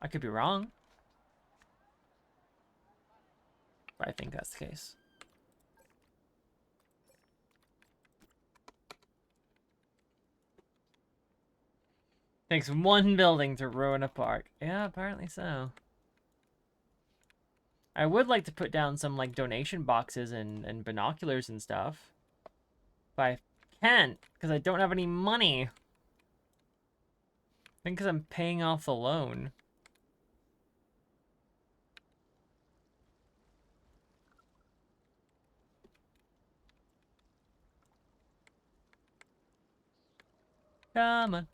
I could be wrong. But I think that's the case. Takes one building to ruin a park. Yeah, apparently so. I would like to put down some, like, donation boxes and binoculars and stuff. But I can't, because I don't have any money. I think because I'm paying off the loan. Come on.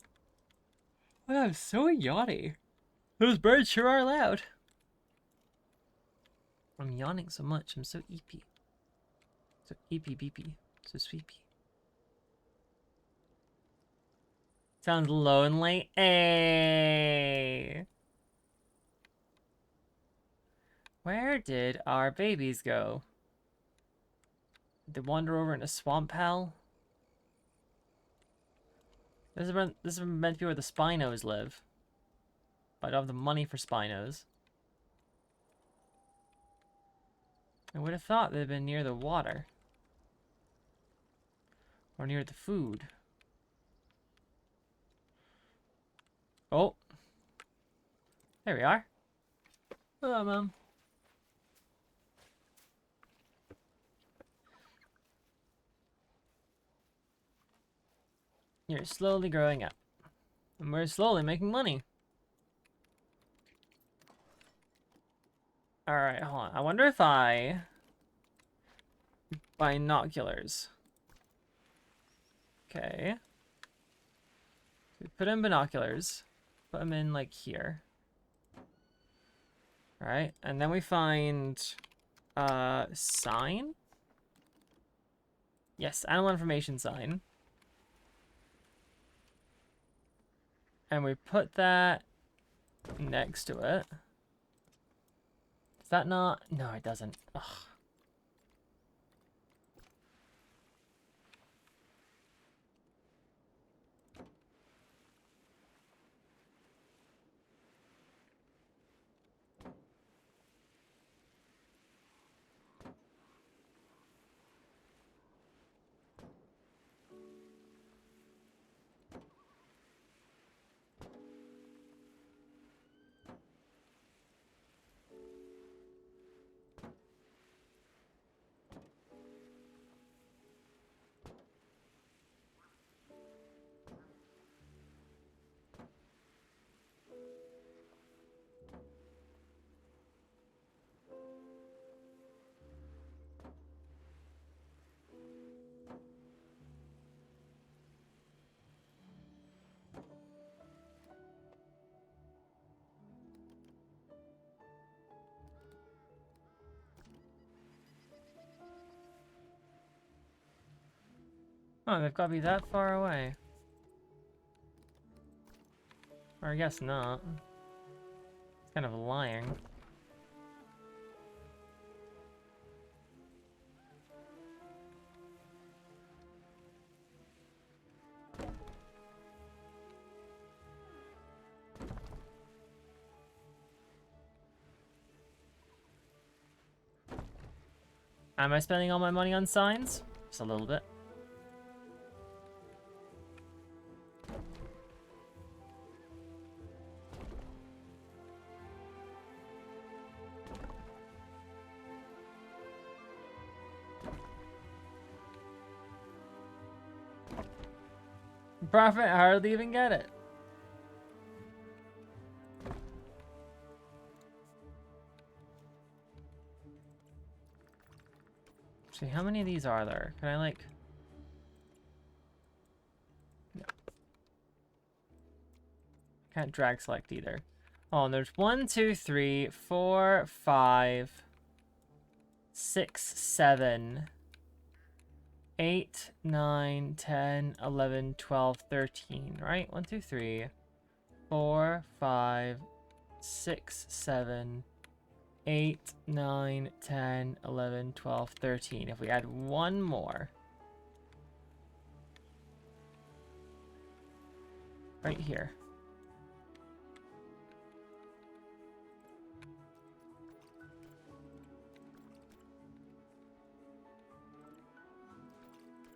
Wow, so yachty. Those birds sure are loud. I'm yawning so much. I'm so eepy. So eepy beepy. So sweepy. Sounds lonely. Hey. Where did our babies go? Did they wander over into Swamp Hell? This is meant to be where the Spinos live. But I don't have the money for Spinos. I would have thought they'd been near the water. Or near the food. Oh. There we are. Hello, Mom. You're slowly growing up. And we're slowly making money. Alright, hold on. I wonder if binoculars. Okay. So put in binoculars. Put them in, like, here. Alright, and then we find... sign? Yes, animal information sign. And we put that next to it. Does that not? No, it doesn't. Ugh. Oh, they've got to be that far away. Or I guess not. It's kind of lying. Am I spending all my money on signs? Just a little bit. Profit, hardly even get it. See, how many of these are there? Can I, like... No. Can't drag select either. Oh, and there's 1, 2, 3, 4, 5, 6, 7, 8, 9, 10, 11, 12, 13, right? 1, 2, 3, 4, 5, 6, 7, 8, 9, 10, 11, 12, 13. If we add one more. Right here.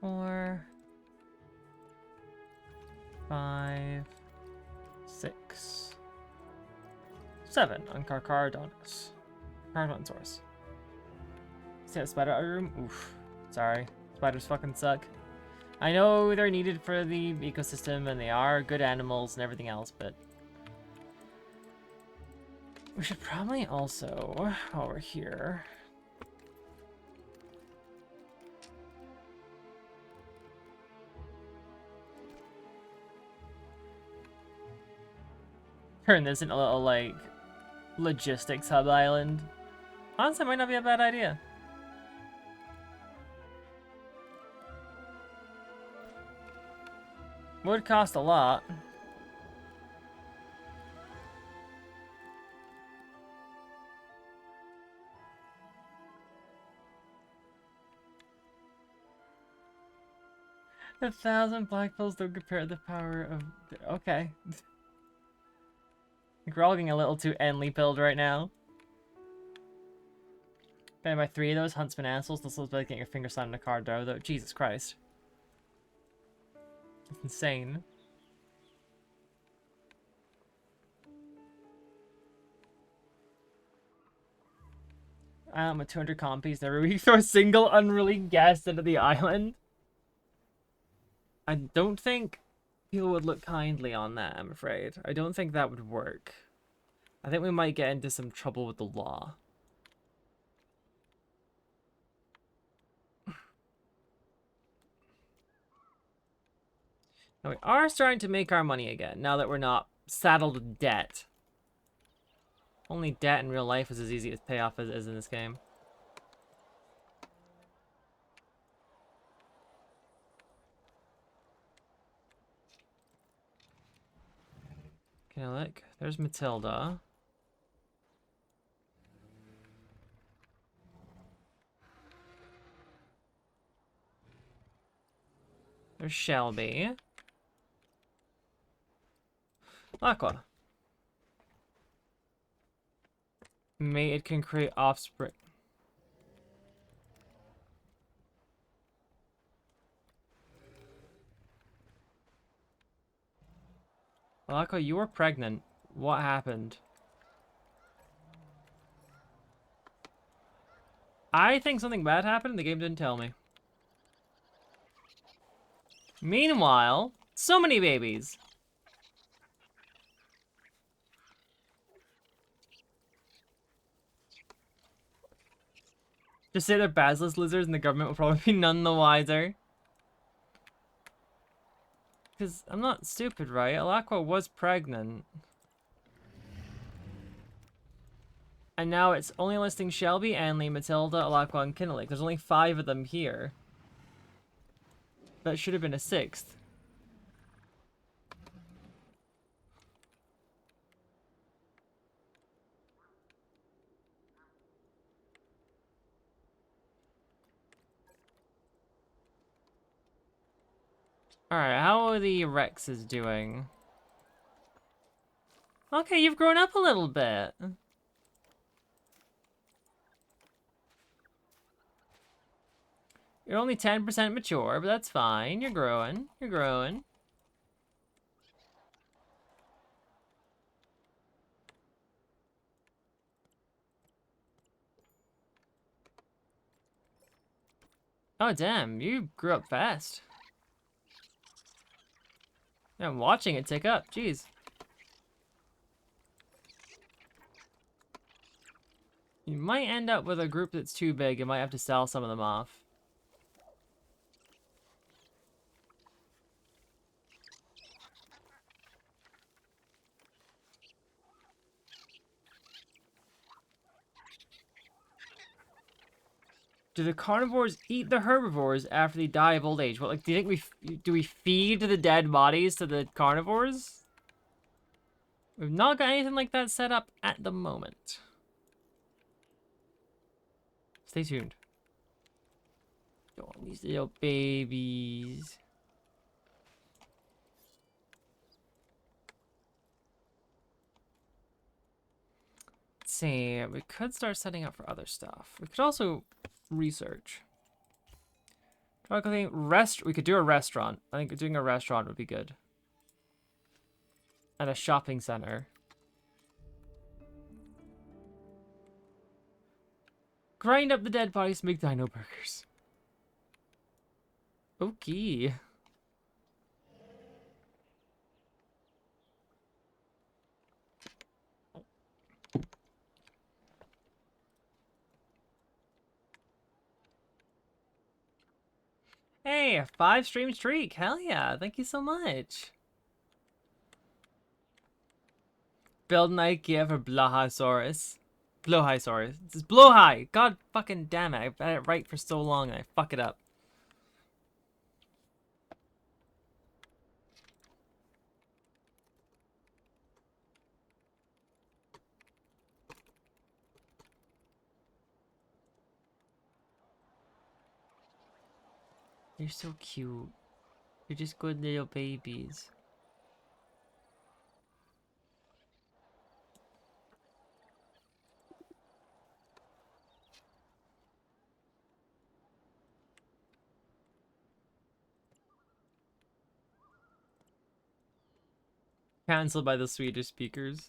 Four, 5, 6, 7 on Pachyrhinosaurus. See that spider room? Oof. Sorry. Spiders fucking suck. I know they're needed for the ecosystem and they are good animals and everything else, but we should probably also, while we're here, turn this into a little, like, logistics hub island. Honestly, might not be a bad idea. Would cost a lot. A 1,000 black pills don't compare the power of... Okay. I think we're all getting a little too endly pilled right now. If I buy 3 of those Huntsman assholes, this was like getting your finger slammed in a car door, though. Jesus Christ. That's insane. With 200 compies every week, throw a single unruly guest into the island. I don't think people would look kindly on that, I'm afraid. I don't think that would work. I think we might get into some trouble with the law. Now we are starting to make our money again, now that we're not saddled with debt. Only debt in real life is as easy to pay off as it is in this game. Okay, look. There's Matilda. There's Shelby. Aqua. Mated can create offspring. Aqua, you were pregnant. What happened? I think something bad happened. The game didn't tell me. Meanwhile, so many babies. Just say they're basilisk lizards and the government will probably be none the wiser. Because I'm not stupid, right? Alakwa was pregnant. And now it's only listing Shelby, Anley, Matilda, Alakwa, and Kinalik. There's only 5 of them here. That should have been a 6th. Alright, how are the Rexes doing? Okay, you've grown up a little bit. You're only 10% mature, but that's fine. You're growing. You're growing. Oh, damn. You grew up fast. Yeah, I'm watching it tick up. Jeez. You might end up with a group that's too big. You might have to sell some of them off. Do the carnivores eat the herbivores after they die of old age? What, like, do you think we feed the dead bodies to the carnivores? We've not got anything like that set up at the moment. Stay tuned. Oh, these little babies. Let's see, we could start setting up for other stuff. We could also research. We could do a restaurant. I think doing a restaurant would be good. And a shopping center. Grind up the dead bodies to make dino burgers. Okay. Hey, a 5-stream streak. Hell yeah. Thank you so much. Build an IKEA for Blowhigh-saurus. Blowhigh-saurus. It's Blowhigh. God fucking damn it. I've had it right for so long and I fuck it up. You're so cute. You're just good little babies. Cancelled by the Swedish speakers.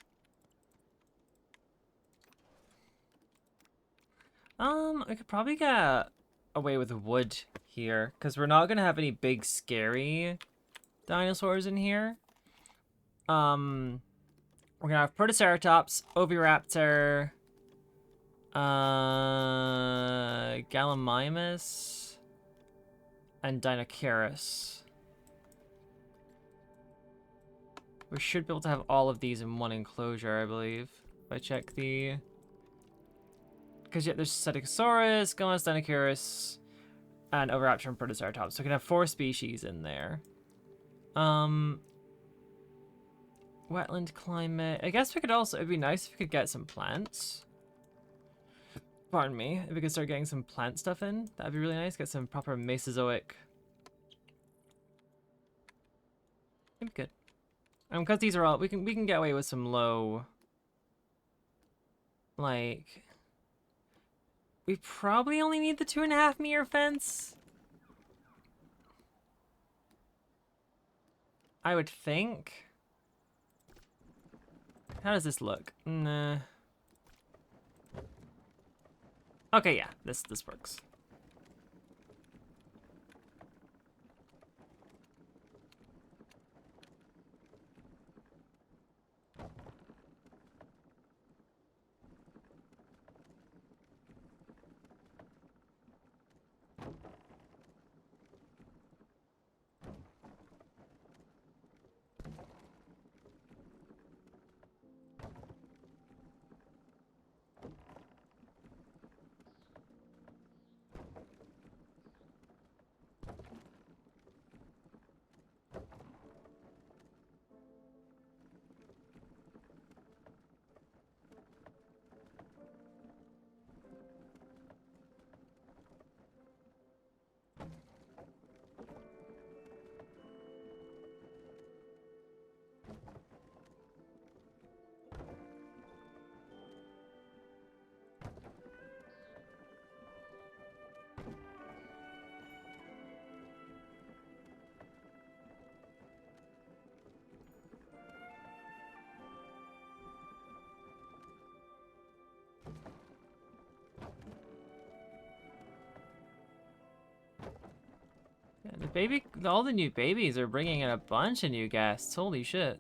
I could probably get away with wood here, because we're not gonna have any big scary dinosaurs in here. We're gonna have Protoceratops, Oviraptor, Gallimimus, and Dinocaris. We should be able to have all of these in one enclosure, I believe. If I check the... Because yeah, there's Stegosaurus, Gomez, Dinocaris, and Oviraptor and Protoceratops. So we can have 4 species in there. Wetland climate. I guess we could also... It'd be nice if we could get some plants. Pardon me. If we could start getting some plant stuff in, that'd be really nice. Get some proper Mesozoic. It'd be good. Because these are all... We can get away with some low... Like... We probably only need the 2.5-meter fence. I would think. How does this look? Nah. Okay, yeah, this works. Yeah, all the new babies are bringing in a bunch of new guests. Holy shit.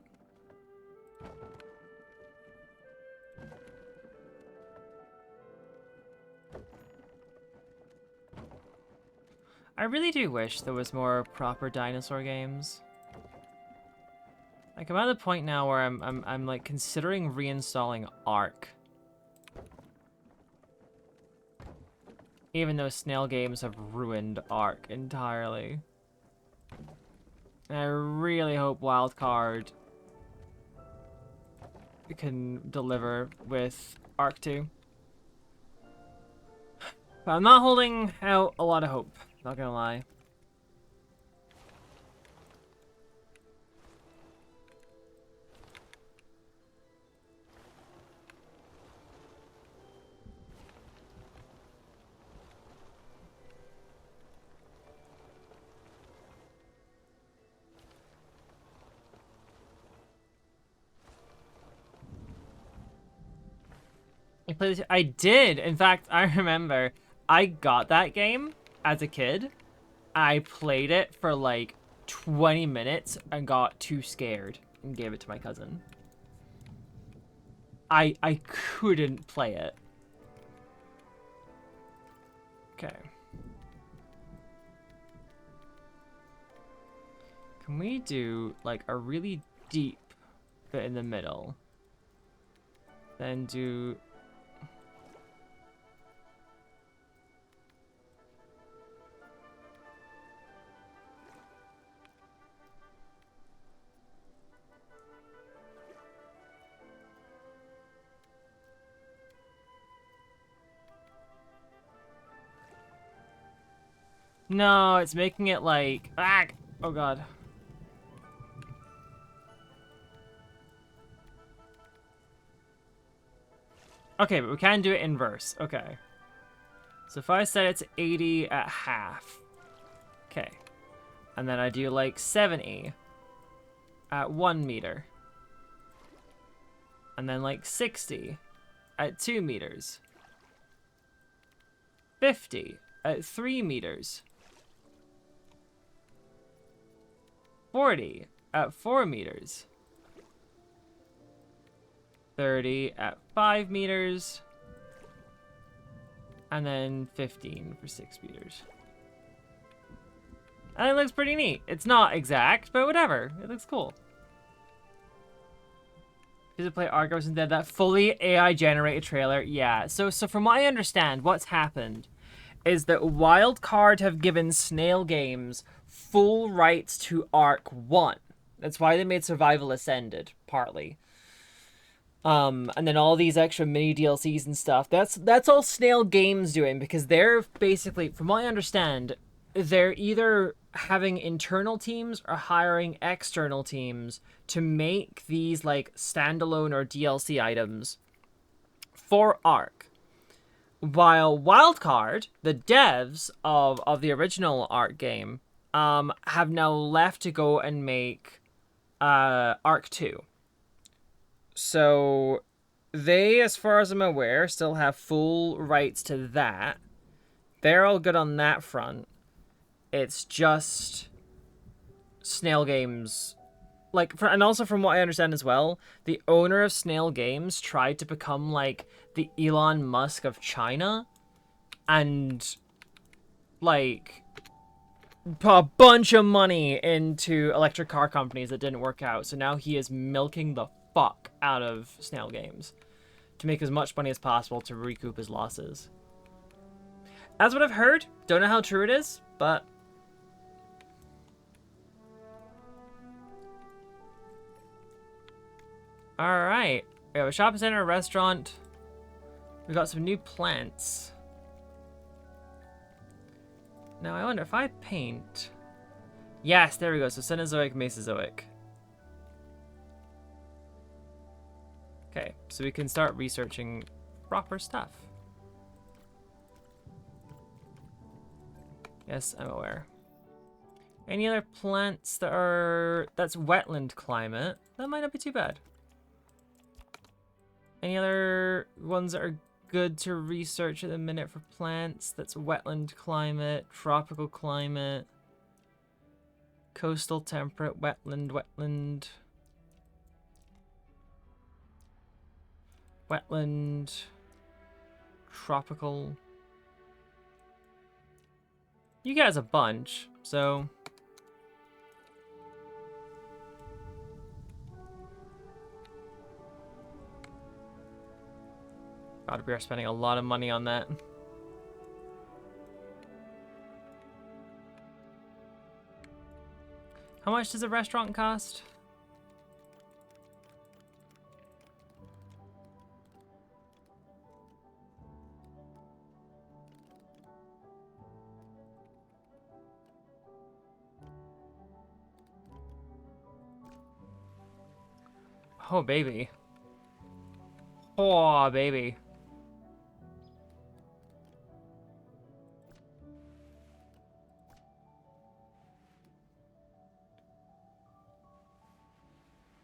I really do wish there was more proper dinosaur games. Like, I'm at the point now where I'm like considering reinstalling Ark. Even though snail games have ruined Ark entirely. And I really hope Wildcard can deliver with Ark 2. But I'm not holding out a lot of hope, not gonna lie. play this? I did. In fact, I remember I got that game as a kid. I played it for like 20 minutes and got too scared and gave it to my cousin. I couldn't play it. Okay. Can we do like a really deep bit in the middle? Then do... No, it's making it like... Ah! Oh god. Okay, but we can do it inverse. Okay. So if I set it to 80 at half. Okay. And then I do like 70 at 1 meter. And then like 60 at 2 meters. 50 at 3 meters. 40 at 4 meters. 30 at 5 meters. And then 15 for 6 meters. And it looks pretty neat. It's not exact, but whatever. It looks cool. Does it play Argos instead? That fully AI generated trailer? Yeah. So from what I understand, what's happened is that Wildcard have given Snail Games full rights to Arc 1. That's why they made Survival Ascended, partly. And then all these extra mini DLCs and stuff. That's all Snail Games doing, because they're basically, from what I understand, they're either having internal teams or hiring external teams to make these like standalone or DLC items for Arc. While Wildcard, the devs of the original Arc game, have now left to go and make Arc 2. So they, as far as I'm aware, still have full rights to that. They're all good on that front. It's just Snail Games, like, and also from what I understand as well, the owner of Snail Games tried to become like the Elon Musk of China, and like put a bunch of money into electric car companies that didn't work out. So now he is milking the fuck out of Snail Games to make as much money as possible to recoup his losses. That's what I've heard. Don't know how true it is, but alright. We have a shopping center, a restaurant. We got some new plants. Now I wonder if I paint... Yes, there we go. So Cenozoic, Mesozoic. Okay, so we can start researching proper stuff. Yes, I'm aware. Any other plants that's wetland climate? That might not be too bad. Any other ones that are good to research at the minute for plants? That's wetland climate, tropical climate, coastal temperate, wetland, tropical. You guys a bunch, so God, we are spending a lot of money on that. How much does a restaurant cost? Oh, baby. Oh, baby.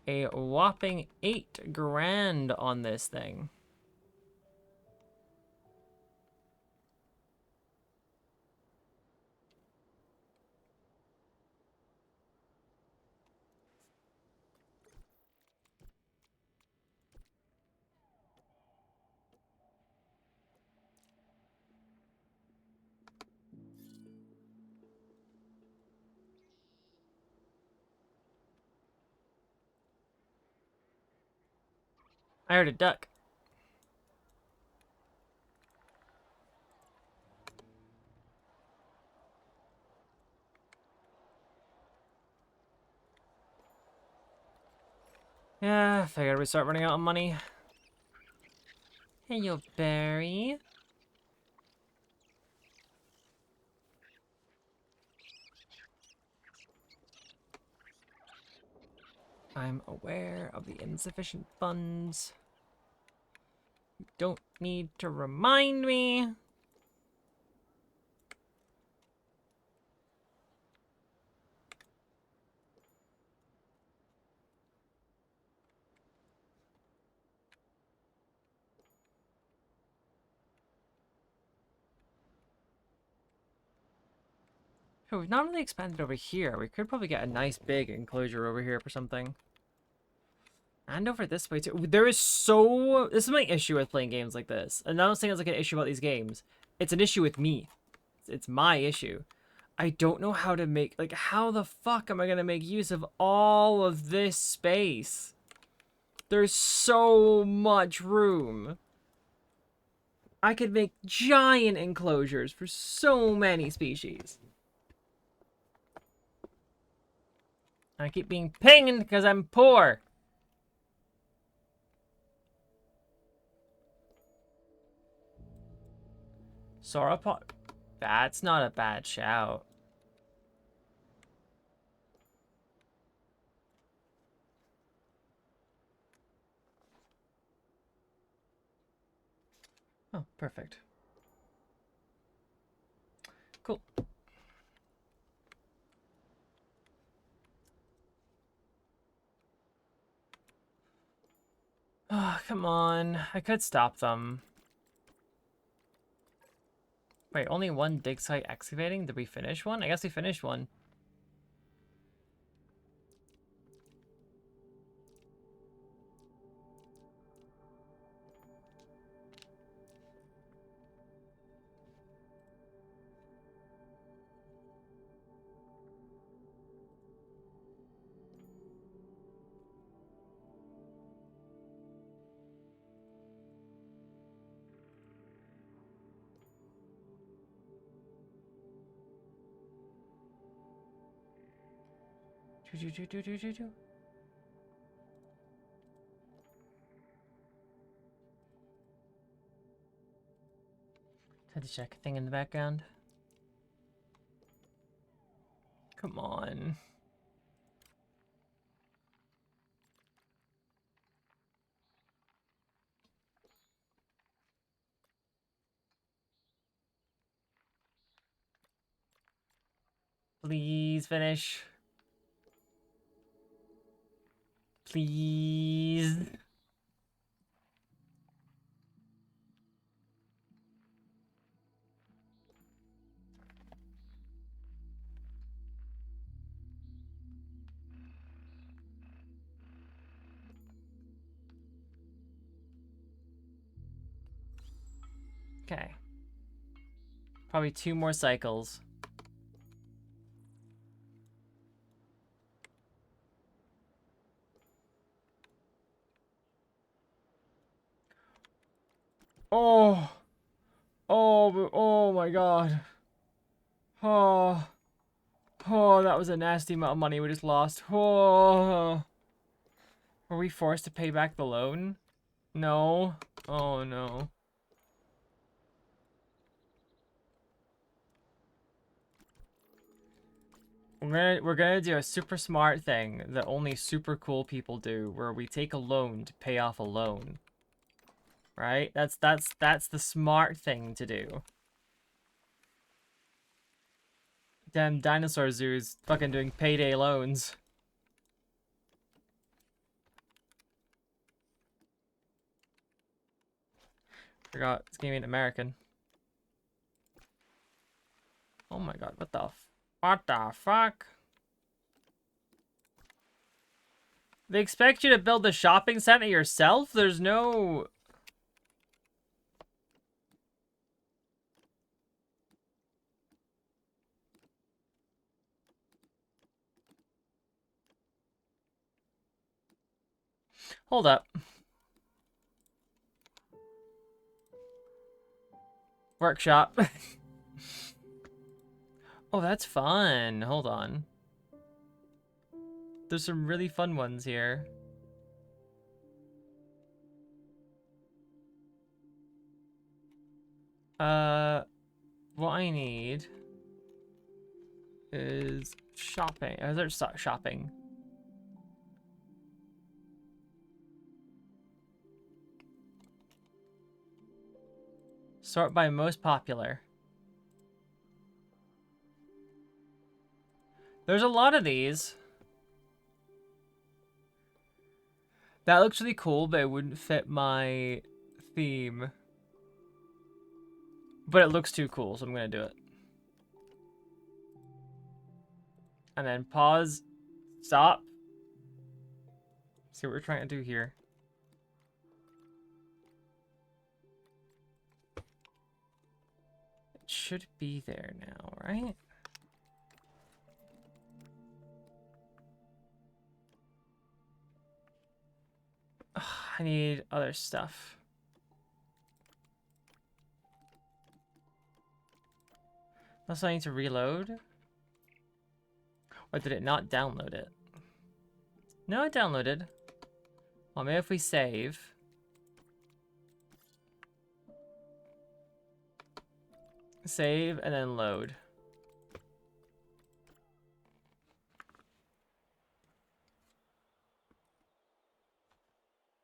A whopping $8 grand on this thing. I heard a duck. Yeah, I figured we start running out of money. Hey, you berry. I'm aware of the insufficient funds. You don't need to remind me. Oh, we've not really expanded over here. We could probably get a nice big enclosure over here for something. And over this way too. There is so... This is my issue with playing games like this. And I'm not saying it's like an issue about these games. It's an issue with me. It's my issue. I don't know how to make... Like, how the fuck am I going to make use of all of this space? There's so much room. I could make giant enclosures for so many species. I keep being pinged because I'm poor. Sauropod. That's not a bad shout. Oh, perfect. Cool. Oh, come on. I could stop them. Wait, only one dig site excavating? Did we finish one? I guess we finished one. Had to check a thing in the background. Come on. Please finish. Please. Okay. Probably 2 more cycles. Oh. Oh my god. Oh. Oh, that was a nasty amount of money we just lost. Oh. Were we forced to pay back the loan? No. Oh no. We're gonna do a super smart thing that only super cool people do, where we take a loan to pay off a loan. Right? That's the smart thing to do. Damn dinosaur zoos fucking doing payday loans. Forgot this game ain't American. Oh my god, what the fuck? They expect you to build the shopping center yourself? There's no... Hold up. Workshop. Oh, that's fun. Hold on. There's some really fun ones here. What I need is shopping. There's shopping. Sort by most popular. There's a lot of these. That looks really cool, but it wouldn't fit my theme. But it looks too cool, so I'm gonna do it. And then pause. Stop. See what we're trying to do here. It should be there now, right? Ugh, I need other stuff. Also, I need to reload. Or did it not download it? No, it downloaded. Well, maybe if we save. Save and then load.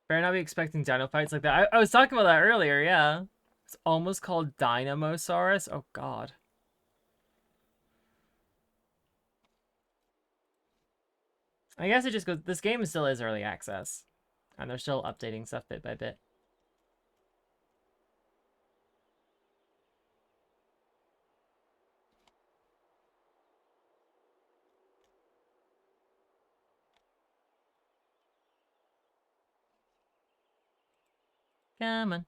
Better not be expecting dino fights like that. I was talking about that earlier, yeah. It's almost called Dinosaurus. Oh, God. I guess it just goes... This game still is early access. And they're still updating stuff bit by bit. Come on.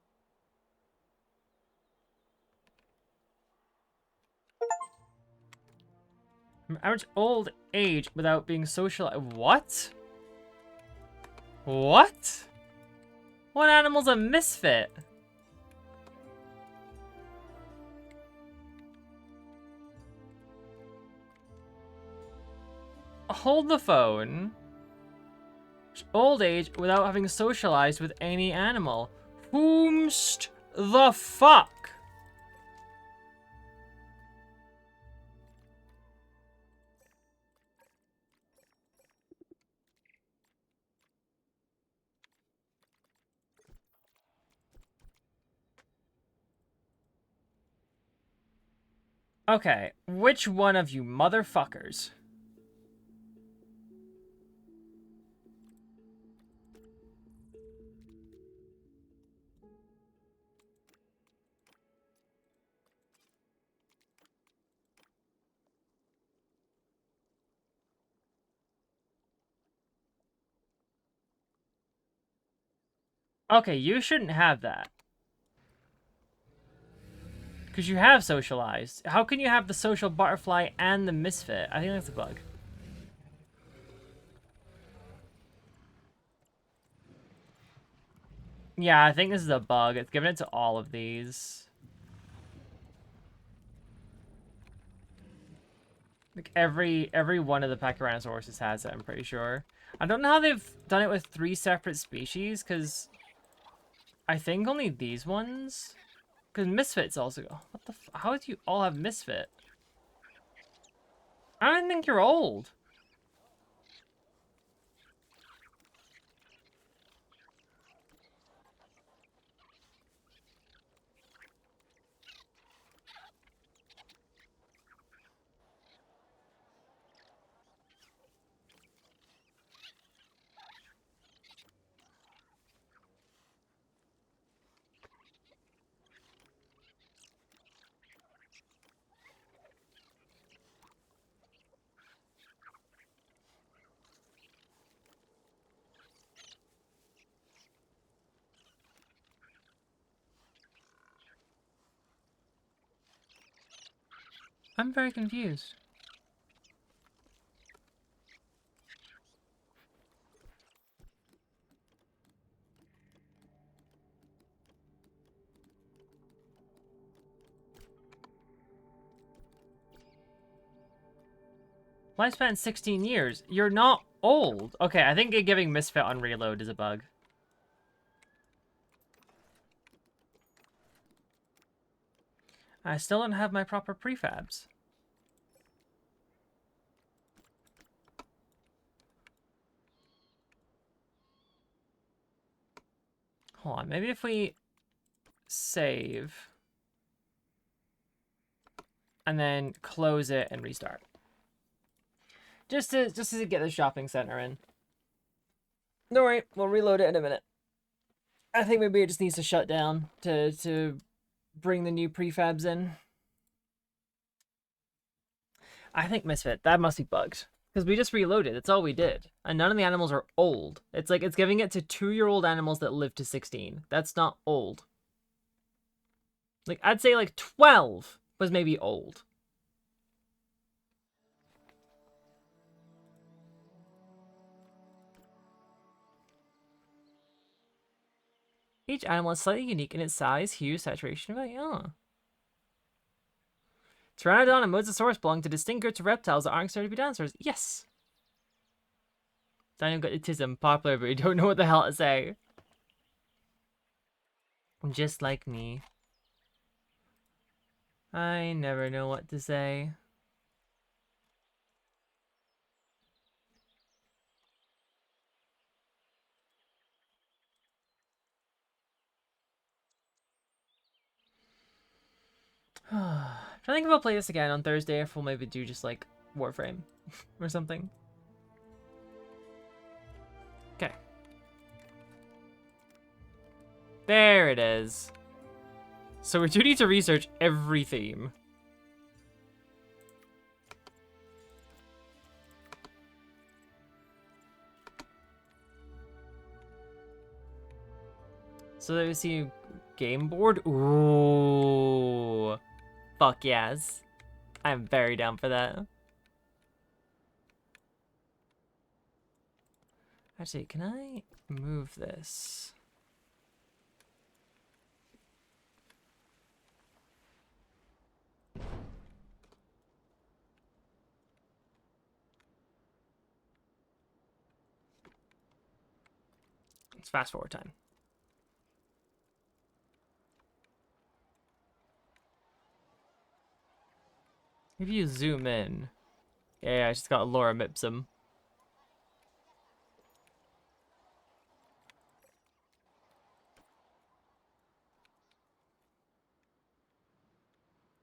Average old age without being social... What? What? What animal's a misfit? Hold the phone. Old age without having socialized with any animal. Whomst the fuck? Okay, which one of you motherfuckers? Okay, you shouldn't have that. Because you have socialized. How can you have the social butterfly and the misfit? I think that's a bug. Yeah, I think this is a bug. It's given it to all of these. Like every one of the Pachyrhinosaurus has it, I'm pretty sure. I don't know how they've done it with 3 separate species, because I think only these ones. Because misfits also go. What the? How do you all have misfit? I don't think you're old. I'm very confused. Lifespan 16 years. You're not old. Okay, I think giving Misfit on reload is a bug. I still don't have my proper prefabs. Hold on, maybe if we save and then close it and restart. Just to get the shopping center in. Don't worry, we'll reload it in a minute. I think maybe it just needs to shut down to bring the new prefabs in. I think Misfit, that must be bugged. Because we just reloaded, that's all we did. And none of the animals are old. It's like it's giving it to 2-year-old animals that live to 16. That's not old. Like, I'd say like 12 was maybe old. Each animal is slightly unique in its size, hue, saturation, value. Oh. Pteranodon and Mosasaurus belong to distinct groups of reptiles that aren't considered to be dinosaurs. Yes! Dino autism, popular, but you don't know what the hell to say. Just like me. I never know what to say. I think if I'll play this again on Thursday, if we'll maybe do just like Warframe or something. Okay. There it is. So we do need to research every theme. So there we see game board. Ooh. Fuck yes. I'm very down for that. Actually, can I move this? It's fast forward time. If you zoom in. Yeah, I just got Laura Mipsum.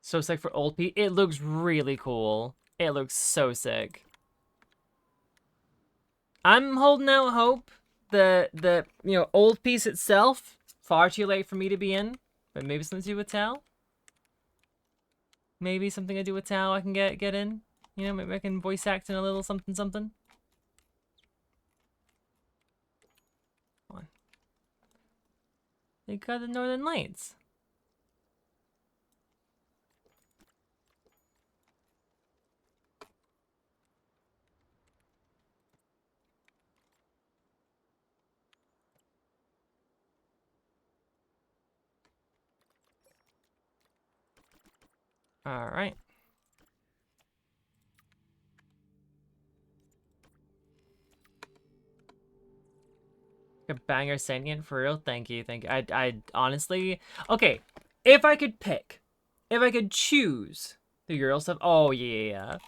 So sick for old Pete. It looks really cool. It looks so sick. I'm holding out hope. The old piece itself, far too late for me to be in. But maybe something to do with Tao. Maybe something to do with Tao I can get in. You know, maybe I can voice act in a little something something. Come on. They got the Northern Lights. Alright. A banger sentient for real? Thank you, thank you. I honestly... Okay, if I could pick, if I could choose the Ural stuff... Oh, yeah.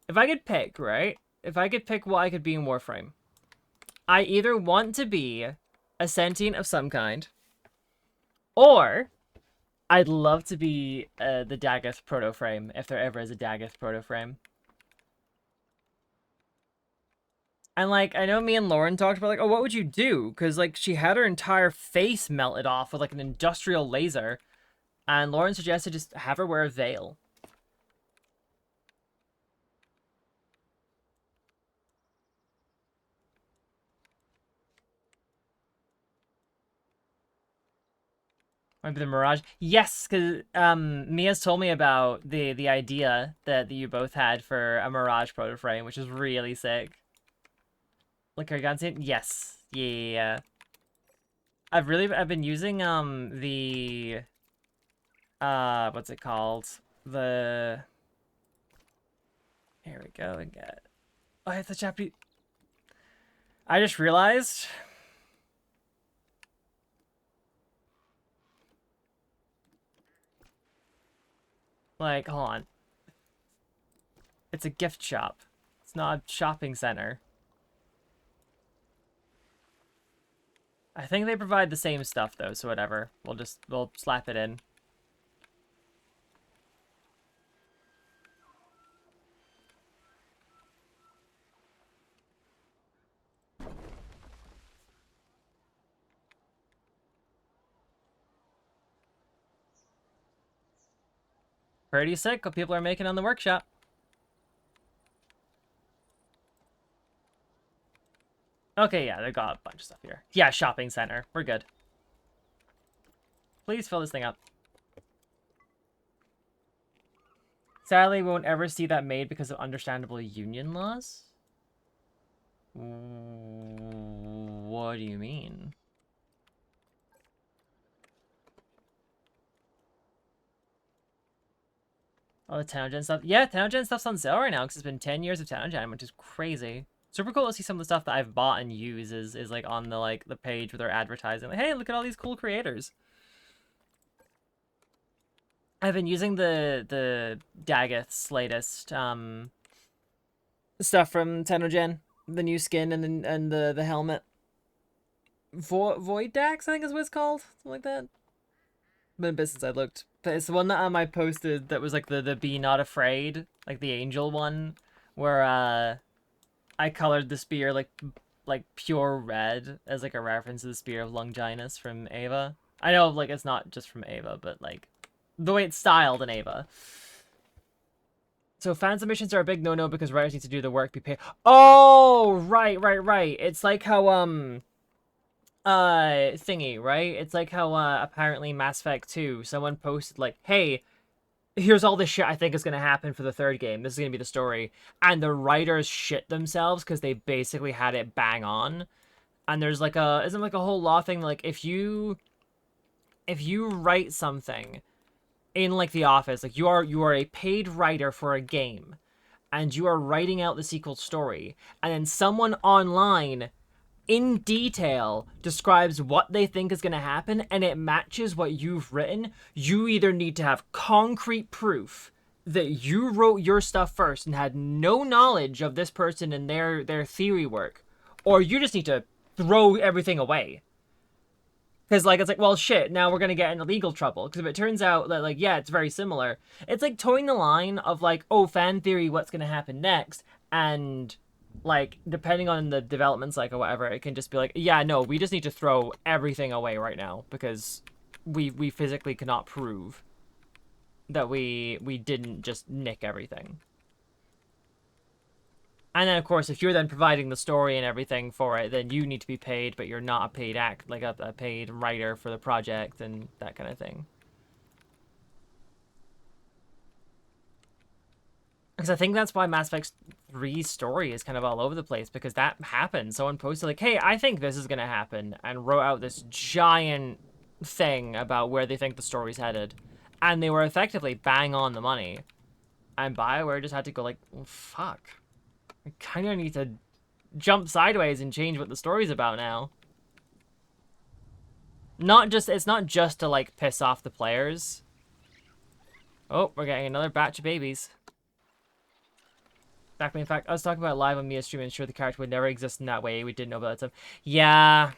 If I could pick, right? If I could pick what I could be in Warframe, I either want to be a sentient of some kind, or I'd love to be the Dagoth proto-frame, if there ever is a Dagoth proto-frame. And, like, I know me and Lauren talked about, like, oh, what would you do? Because, like, she had her entire face melted off with, like, an industrial laser. And Lauren suggested just have her wear a veil. Maybe the Mirage. Yes, because Mia's told me about the idea that you both had for a Mirage proto-frame, which is really sick. Like Gargantian? Yes. Yeah. I've been using the what's it called? Here we go again. Oh, it's a Japanese. I just realized. Like, hold on. It's a gift shop. It's not a shopping center. I think they provide the same stuff though, so whatever. We'll slap it in. Pretty sick what people are making on the workshop. Okay, yeah, they got a bunch of stuff here. Yeah, shopping center. We're good. Please fill this thing up. Sadly, we won't ever see that made because of understandable union laws. What do you mean? Oh, the Town Gen stuff. Yeah, Town Gen stuff's on sale right now because it's been 10 years of Town Gen, which is crazy. Super cool to see some of the stuff that I've bought and use is like on the page where they're advertising. Like, hey, look at all these cool creators. I've been using the Daggeth's latest stuff from Ten the new skin and the helmet. Void Dax, I think is what it's called, something like that. Been a bit since I looked, but it's the one that I posted that was like the Be Not Afraid, like the angel one, where I colored the spear like pure red as like a reference to the spear of Longinus from Ava. I know like it's not just from Ava, but like the way it's styled in Ava. So fan submissions are a big no-no because writers need to do the work, be paid. Oh, right. It's like how thingy, right? It's like how apparently Mass Effect 2, someone posted like, hey, here's all this shit I think is gonna happen for the third game. This is gonna be the story. And the writers shit themselves because they basically had it bang on. And there's like isn't like a whole law thing, like if you write something in like The Office, like you are a paid writer for a game and you are writing out the sequel story, and then someone online in detail describes what they think is going to happen and it matches what you've written, you either need to have concrete proof that you wrote your stuff first and had no knowledge of this person and their theory work, or you just need to throw everything away. Because, like, it's like, well, shit, now we're going to get into legal trouble. Because if it turns out that, like, yeah, it's very similar, it's like towing the line of, like, oh, fan theory, what's going to happen next, and like, depending on the development cycle, whatever, it can just be like, yeah, no, we just need to throw everything away right now because we physically cannot prove that we didn't just nick everything. And then, of course, if you're then providing the story and everything for it, then you need to be paid, but you're not a paid a paid writer for the project and that kind of thing. Because I think that's why Mass Effect 3's story is kind of all over the place, because that happened. Someone posted like, hey, I think this is going to happen, and wrote out this giant thing about where they think the story's headed. And they were effectively bang on the money. And BioWare just had to go like, well, fuck. I kind of need to jump sideways and change what the story's about now. It's not just to, like, piss off the players. Oh, we're getting another batch of babies. Back in fact, I was talking about live on Mia's stream and sure the character would never exist in that way. We didn't know about that stuff. Yeah.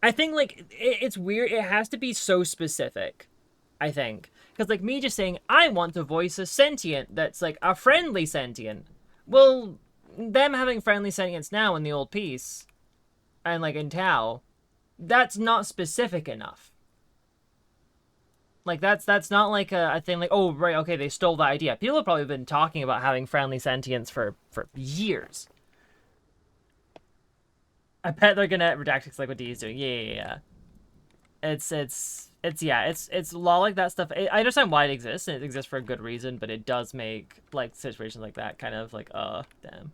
I think, like, it's weird. It has to be so specific, I think. Because, like, me just saying, I want to voice a sentient that's, like, a friendly sentient. Well, them having friendly sentients now in the old piece, and, like, in Tau, that's not specific enough. Like, that's not, like, a thing like, oh, right, okay, they stole that idea. People have probably been talking about having friendly sentients for years. I bet they're gonna redact it like what D's doing. Yeah. It's a lot like that stuff. I understand why it exists, and it exists for a good reason, but it does make, like, situations like that kind of like, damn.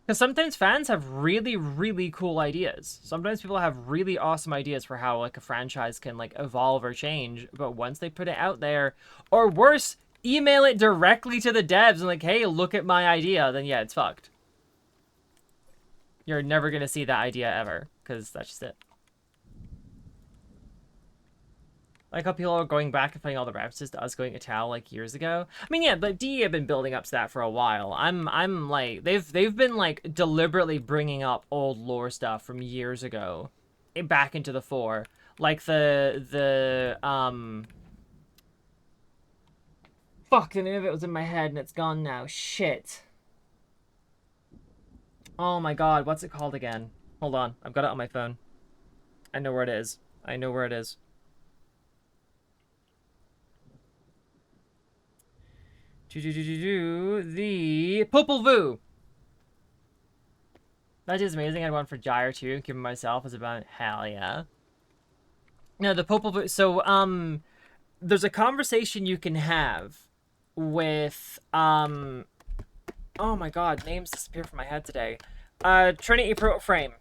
Because sometimes fans have really, really cool ideas. Sometimes people have really awesome ideas for how, like, a franchise can, like, evolve or change, but once they put it out there, or worse, email it directly to the devs and like, hey, look at my idea, then yeah, it's fucked. You're never gonna see that idea ever, because that's just it. Like how people are going back and finding all the references to us going to Tau like years ago. I mean, yeah, but DE have been building up to that for a while. I'm like they've been like deliberately bringing up old lore stuff from years ago, back into the fore. Like fuck, the name of it was in my head and it's gone now. Shit. Oh my god, what's it called again? Hold on, I've got it on my phone. I know where it is. I know where it is. The Popol Vuh. That is amazing. I had one for Gyre too. Given myself is about hell yeah. No, the Popol Vuh. So there's a conversation you can have with oh my god, names disappear from my head today. Trinity Pro Frame.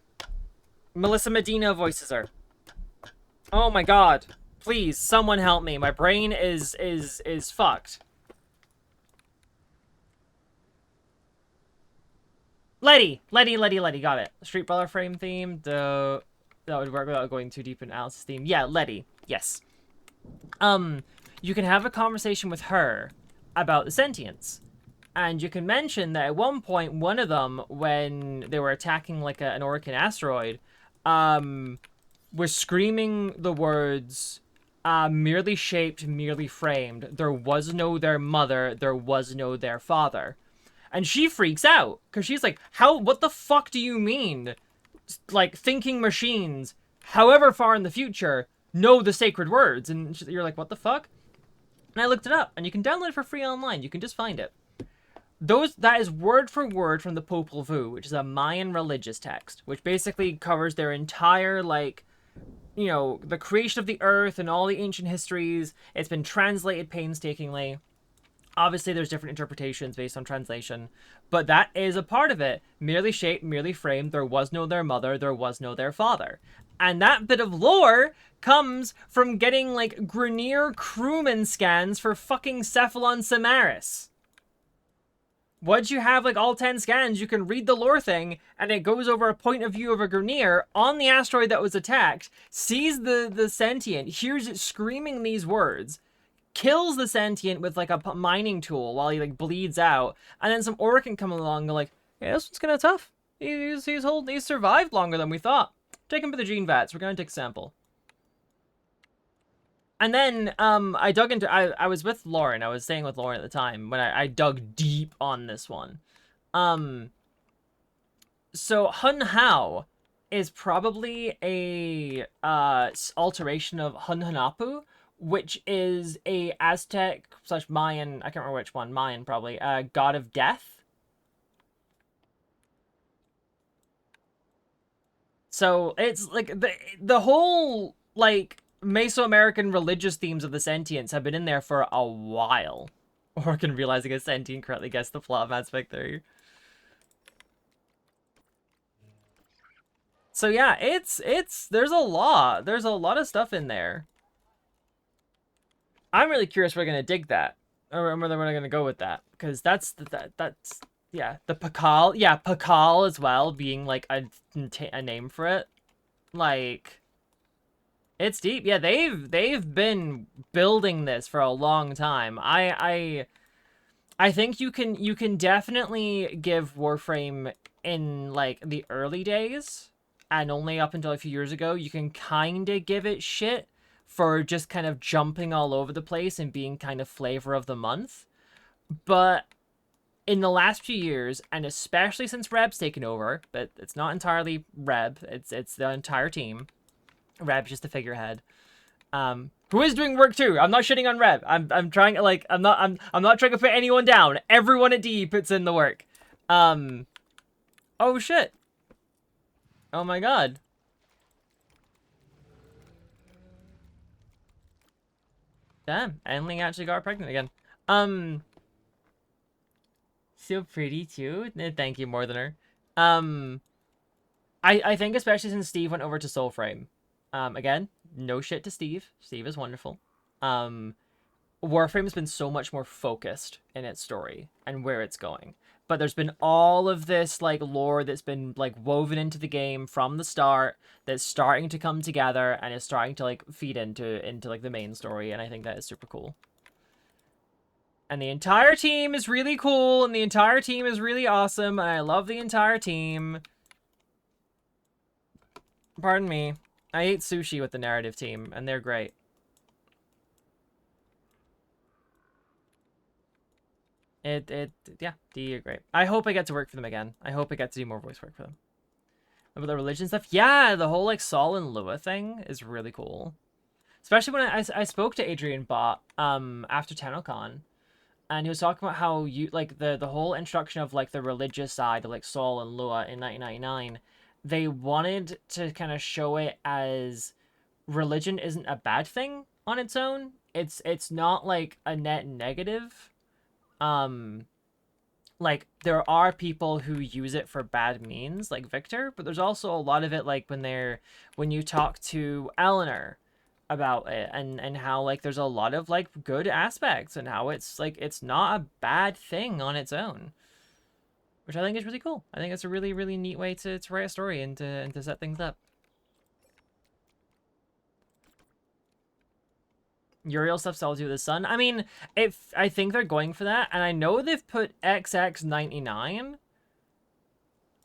Melissa Medina voices her. Oh my god. Please, someone help me. My brain is fucked. Letty, got it. Street Brawler frame theme, that would work without going too deep in analysis theme. Yeah, Letty, yes. You can have a conversation with her about the sentience. And you can mention that at one point, one of them, when they were attacking like an Orcan asteroid, was screaming the words, merely shaped, merely framed. There was no their mother, there was no their father. And she freaks out, because she's like, what the fuck do you mean? Like, thinking machines, however far in the future, know the sacred words. And you're like, what the fuck? And I looked it up, and you can download it for free online. You can just find it. That is word for word from the Popol Vuh, which is a Mayan religious text, which basically covers their entire, like, you know, the creation of the earth and all the ancient histories. It's been translated painstakingly. Obviously, there's different interpretations based on translation, but that is a part of it. Merely shaped, merely framed, there was no their mother, there was no their father. And that bit of lore comes from getting, like, Grineer crewman scans for fucking Cephalon Samaris. Once you have, like, all 10 scans, you can read the lore thing, and it goes over a point of view of a Grineer on the asteroid that was attacked, sees the sentient, hears it screaming these words, kills the sentient with like a mining tool while he like bleeds out, and then some Orcan come along and like, yeah, this one's kind of tough. He's survived longer than we thought. Take him to the gene vats. We're gonna take a sample. And then I dug into. I was with Lauren. I was staying with Lauren at the time when I dug deep on this one. So Hun Hao is probably a alteration of Hun Hanapu, which is a Aztec / Mayan, I can't remember which one, Mayan probably, god of death. So it's like the whole like Mesoamerican religious themes of the sentience have been in there for a while. Orcan realizing a sentient correctly guessed the plot of Mass Effect 3. So yeah, there's a lot of stuff in there. I'm really curious where we're gonna dig that, or whether we're gonna go with that, because that's yeah, the Pakal, yeah, Pakal as well being like a name for it, like it's deep. Yeah, they've been building this for a long time. I think you can definitely give Warframe in like the early days, and only up until a few years ago, you can kind of give it shit for just kind of jumping all over the place and being kind of flavor of the month. But in the last few years, and especially since Reb's taken over, but it's not entirely Reb, it's the entire team. Reb's just the figurehead. Who is doing work too. I'm not shitting on Reb. I'm trying to like I'm not trying to put anyone down. Everyone at DE puts in the work. Oh shit. Oh my god. Damn, Endling actually got pregnant again. So pretty too. Thank you, Northerner. I think especially since Steve went over to Soulframe. Again, no shit to Steve. Steve is wonderful. Warframe's been so much more focused in its story and where it's going. But there's been all of this like lore that's been like woven into the game from the start that's starting to come together and is starting to like feed into like the main story, and I think that is super cool. And the entire team is really cool, and the entire team is really awesome, and I love the entire team. Pardon me. I ate sushi with the narrative team, and they're great. Yeah, DE are great. I hope I get to work for them again. I hope I get to do more voice work for them. About the religion stuff, yeah, the whole like Saul and Lua thing is really cool. Especially when I spoke to Adrian Bott after TennoCon, and he was talking about how you like the whole introduction of like the religious side of like Saul and Lua in 1999. They wanted to kind of show it as religion isn't a bad thing on its own. It's not like a net negative. Like there are people who use it for bad means, like Victor, but there's also a lot of it like when you talk to Eleanor about it and how like there's a lot of like good aspects and how it's like it's not a bad thing on its own, which I think is really cool. I think it's a really, really neat way to write a story and to set things up. Uriel stuff sells you the sun. I mean, if I think they're going for that, and I know they've put XX99.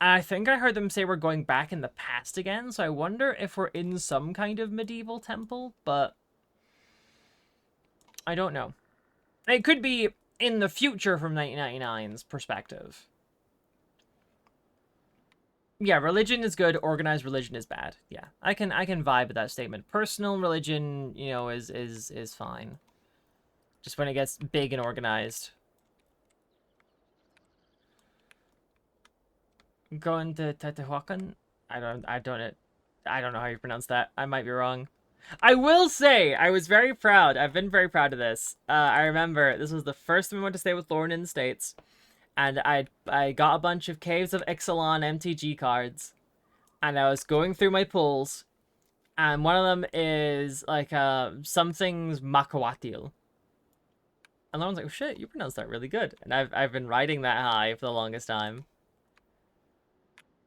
I think I heard them say we're going back in the past again, so I wonder if we're in some kind of medieval temple, but I don't know. It could be in the future from 1999's perspective. Yeah, religion is good, organized religion is bad. Yeah, I can vibe with that statement. Personal religion, you know, is fine. Just when it gets big and organized. Going to Teotihuacan? I don't know how you pronounce that. I might be wrong. I will say, I was very proud. I've been very proud of this. I remember this was the first time I went to stay with Lauren in the States. And I got a bunch of Caves of Ixalan MTG cards. And I was going through my pulls. And one of them is like something's Makawatil. And Lauren's like, oh shit, you pronounced that really good. And I've been riding that high for the longest time.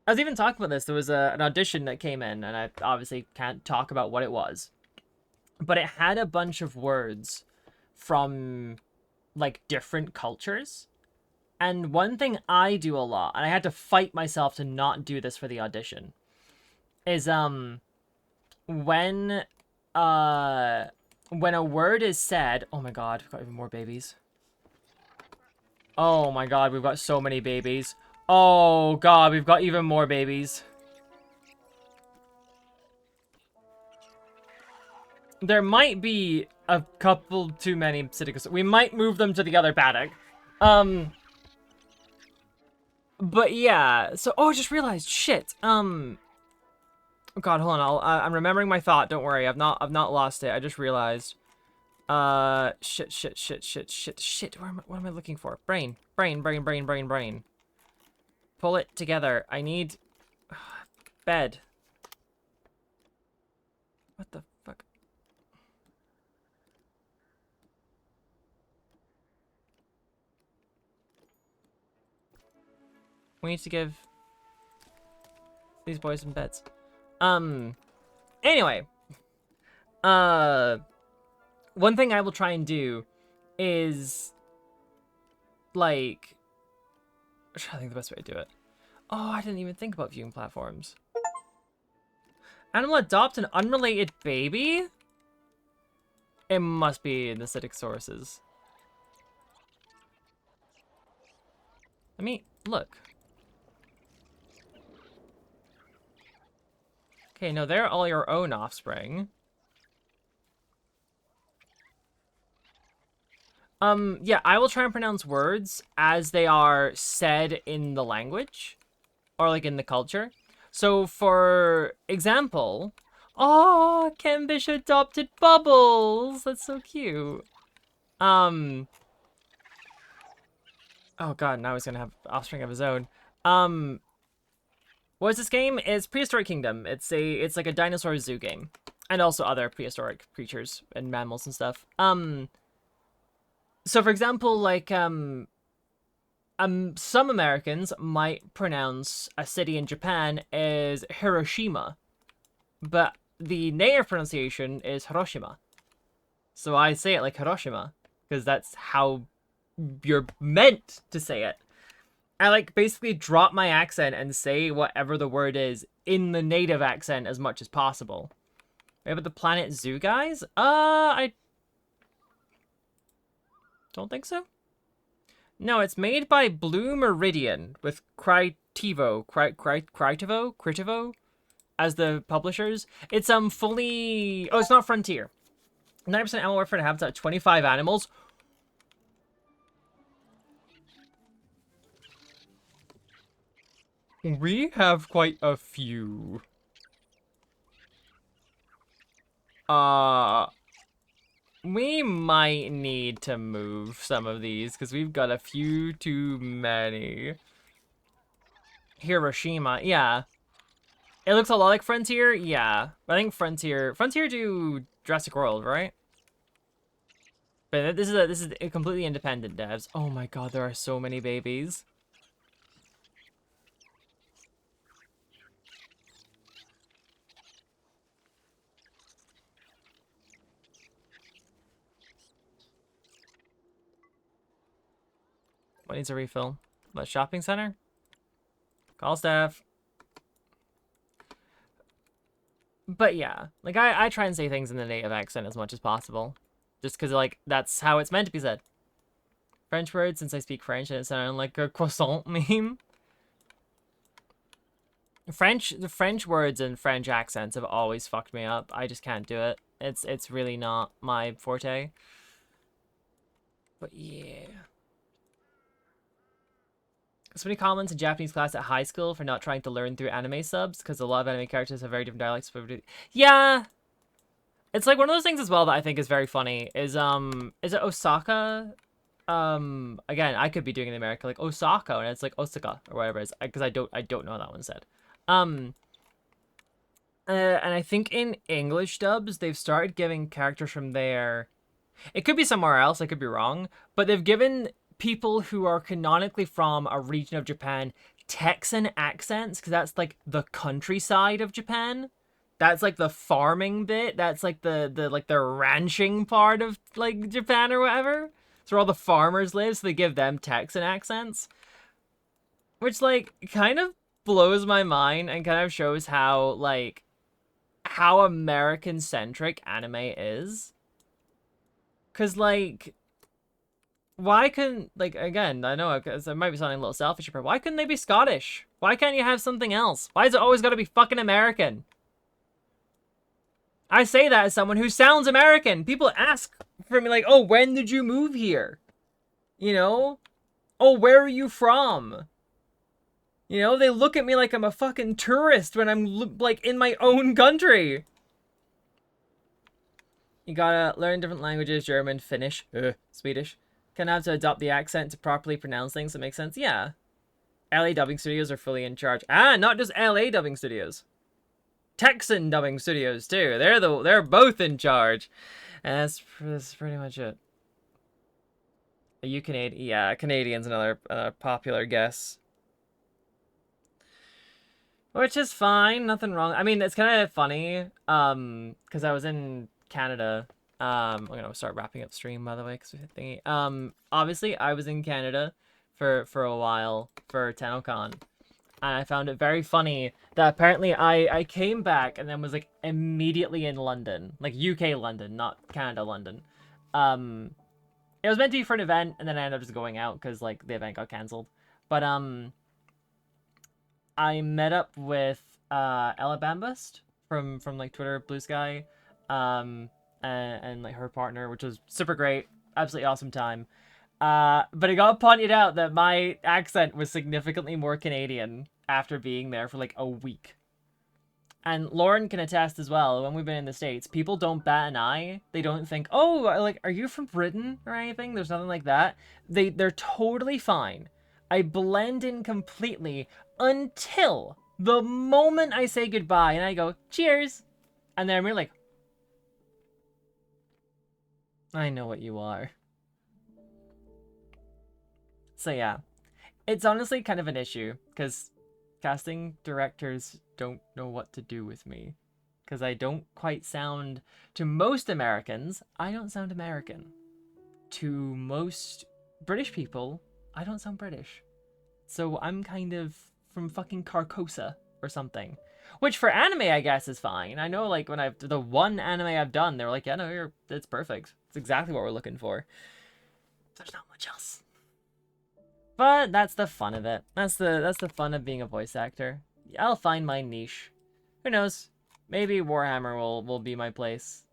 I was even talking about this. There was an audition that came in, and I obviously can't talk about what it was. But it had a bunch of words from, like, different cultures. And one thing I do a lot, and I had to fight myself to not do this for the audition, is, when a word is said... Oh my god, we've got even more babies. Oh my god, we've got so many babies. Oh god, we've got even more babies. There might be a couple too many Psittacus. We might move them to the other paddock. But yeah, so I just realized shit. Oh god, hold on. I'm remembering my thought. Don't worry. I've not lost it. I just realized. Shit. What am I looking for? Brain. Pull it together. I need... bed. What the fuck? We need to give these boys some beds. Anyway. One thing I will try and do is... like... I'm trying to think the best way to do it. Oh, I didn't even think about viewing platforms. Animal adopt an unrelated baby? It must be in the acidic sources. Let me look. Okay, no, they're all your own offspring. Yeah, I will try and pronounce words as they are said in the language. Or, like, in the culture. So, for example... Oh, Kembish adopted Bubbles! That's so cute. Oh god, now he's gonna have offspring of his own. What is this game? It's Prehistoric Kingdom. It's like a dinosaur zoo game. And also other prehistoric creatures and mammals and stuff. So for example, like some Americans might pronounce a city in Japan as Hiroshima, but the native pronunciation is Hiroshima. So I say it like Hiroshima because that's how you're meant to say it. I like basically drop my accent and say whatever the word is in the native accent as much as possible. What about the Planet Zoo guys? I don't think so. No, it's made by Blue Meridian with Critivo as the publishers. It's fully. Oh, it's not Frontier. 9% animal welfare and habitat, 25 animals. We have quite a few. We might need to move some of these because we've got a few too many. Hiroshima, yeah. It looks a lot like Frontier, yeah. But I think Frontier do Jurassic World, right? But this is a completely independent devs. Oh my god, there are so many babies. What needs a refill? The shopping center? Call staff. But yeah, like I try and say things in the native accent as much as possible. Just because, like, that's how it's meant to be said. French words, since I speak French and it sounds like a croissant meme. The French words and French accents have always fucked me up. I just can't do it. It's really not my forte. But yeah. So many comments in Japanese class at high school for not trying to learn through anime subs because a lot of anime characters have very different dialects. Yeah, it's like one of those things as well that I think is very funny. Is it Osaka? Again, I could be doing it in America like Osaka, and it's like Osaka or whatever it is, because I don't know how that one said. And I think in English dubs they've started giving characters from there. It could be somewhere else. I could be wrong, but they've given people who are canonically from a region of Japan Texan accents, because that's like the countryside of Japan. That's like the farming bit. That's like the ranching part of like Japan or whatever. It's where all the farmers live, so they give them Texan accents. Which like kind of blows my mind and kind of shows how like how American centric anime is. Cause like why couldn't, like, again, I know it might be sounding a little selfish, but why couldn't they be Scottish? Why can't you have something else? Why is it always got to be fucking American? I say that as someone who sounds American. People ask for me like, oh, when did you move here? You know? Oh, where are you from? You know, they look at me like I'm a fucking tourist when I'm, like, in my own country. You gotta learn different languages, German, Finnish, Swedish. Kind of have to adopt the accent to properly pronounce things that make sense. Yeah. LA dubbing studios are fully in charge. Ah, not just LA dubbing studios. Texan dubbing studios too. They're both in charge. And that's pretty much it. Are you Canadian? Yeah, Canadian's another popular guess. Which is fine, nothing wrong. I mean, it's kind of funny, because I was in Canada. I'm gonna start wrapping up stream, by the way, because we hit thingy. Obviously, I was in Canada for a while for TennoCon, and I found it very funny that apparently I came back and then was like immediately in London, like UK London, not Canada London. It was meant to be for an event, and then I ended up just going out because like the event got cancelled. But I met up with Ella Bambust from like Twitter Blue Sky, and like her partner, which was super great, absolutely awesome time. But it got pointed out that my accent was significantly more Canadian after being there for like a week. And Lauren can attest as well, when we've been in the States, people don't bat an eye. They don't think, oh, like, are you from Britain or anything? There's nothing like that. They're totally fine. I blend in completely until the moment I say goodbye and I go, cheers. And then we're like, I know what you are. So yeah, it's honestly kind of an issue because casting directors don't know what to do with me because I don't quite sound, to most Americans, I don't sound American. To most British people, I don't sound British. So I'm kind of from fucking Carcosa or something. Which for anime, I guess, is fine. I know, like, when the one anime I've done, they were like, yeah, no, it's perfect. It's exactly what we're looking for. There's not much else. But that's the fun of it. That's the fun of being a voice actor. I'll find my niche. Who knows? Maybe Warhammer will be my place.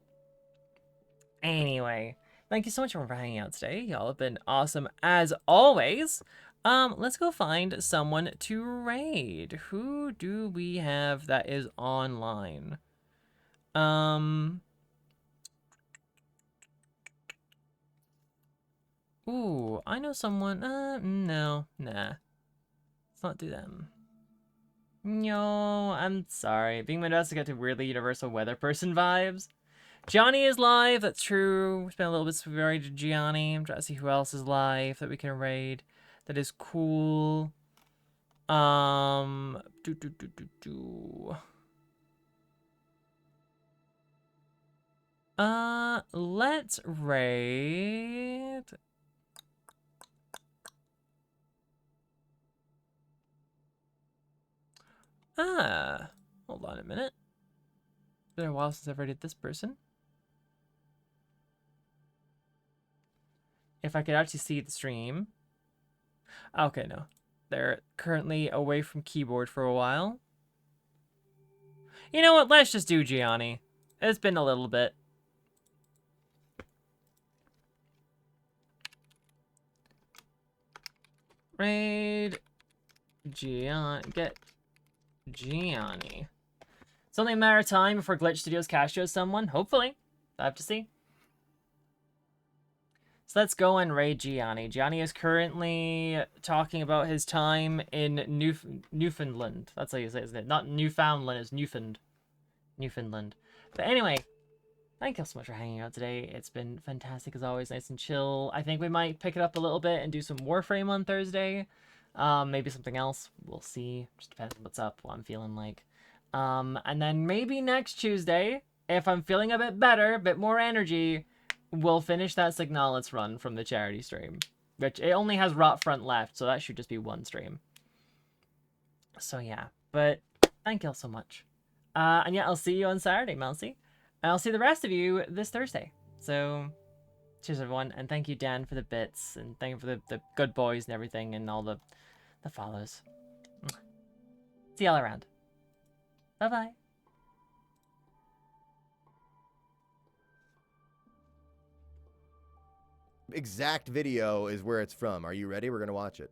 Anyway, thank you so much for hanging out today. Y'all have been awesome as always. Let's go find someone to raid. Who do we have that is online? Ooh, I know someone. No, nah. Let's not do them. No, I'm sorry. Being Midwest, I got to weirdly universal weather person vibes. Gianni is live, that's true. It's been a little bit worried to Gianni. I'm trying to see who else is live that we can raid. That is cool. Let's raid. Hold on a minute. It's been a while since I've raided this person. If I could actually see the stream. Okay, no. They're currently away from keyboard for a while. You know what? Let's just do Gianni. It's been a little bit. Raid Gianni. Get Gianni. It's only a matter of time before Glitch Studios Castros someone. Hopefully. I have to see. So let's go and raid Gianni. Gianni is currently talking about his time in Newfoundland. That's how you say it, isn't it? Not Newfoundland, it's Newfoundland. But anyway, thank you so much for hanging out today. It's been fantastic as always, nice and chill. I think we might pick it up a little bit and do some Warframe on Thursday. Maybe something else. We'll see. Just depends on what's up, what I'm feeling like. And then maybe next Tuesday, if I'm feeling a bit better, a bit more energy, we'll finish that Signalis run from the charity stream. Which, it only has Rotfront left, so that should just be one stream. So yeah, but thank you all so much. And yeah, I'll see you on Saturday, Melcy. And I'll see the rest of you this Thursday. So, cheers everyone, and thank you, Dan, for the bits, and thank you for the good boys and everything, and all the follows. See y'all around. Bye-bye. Exact video is where it's from. Are you ready? We're going to watch it.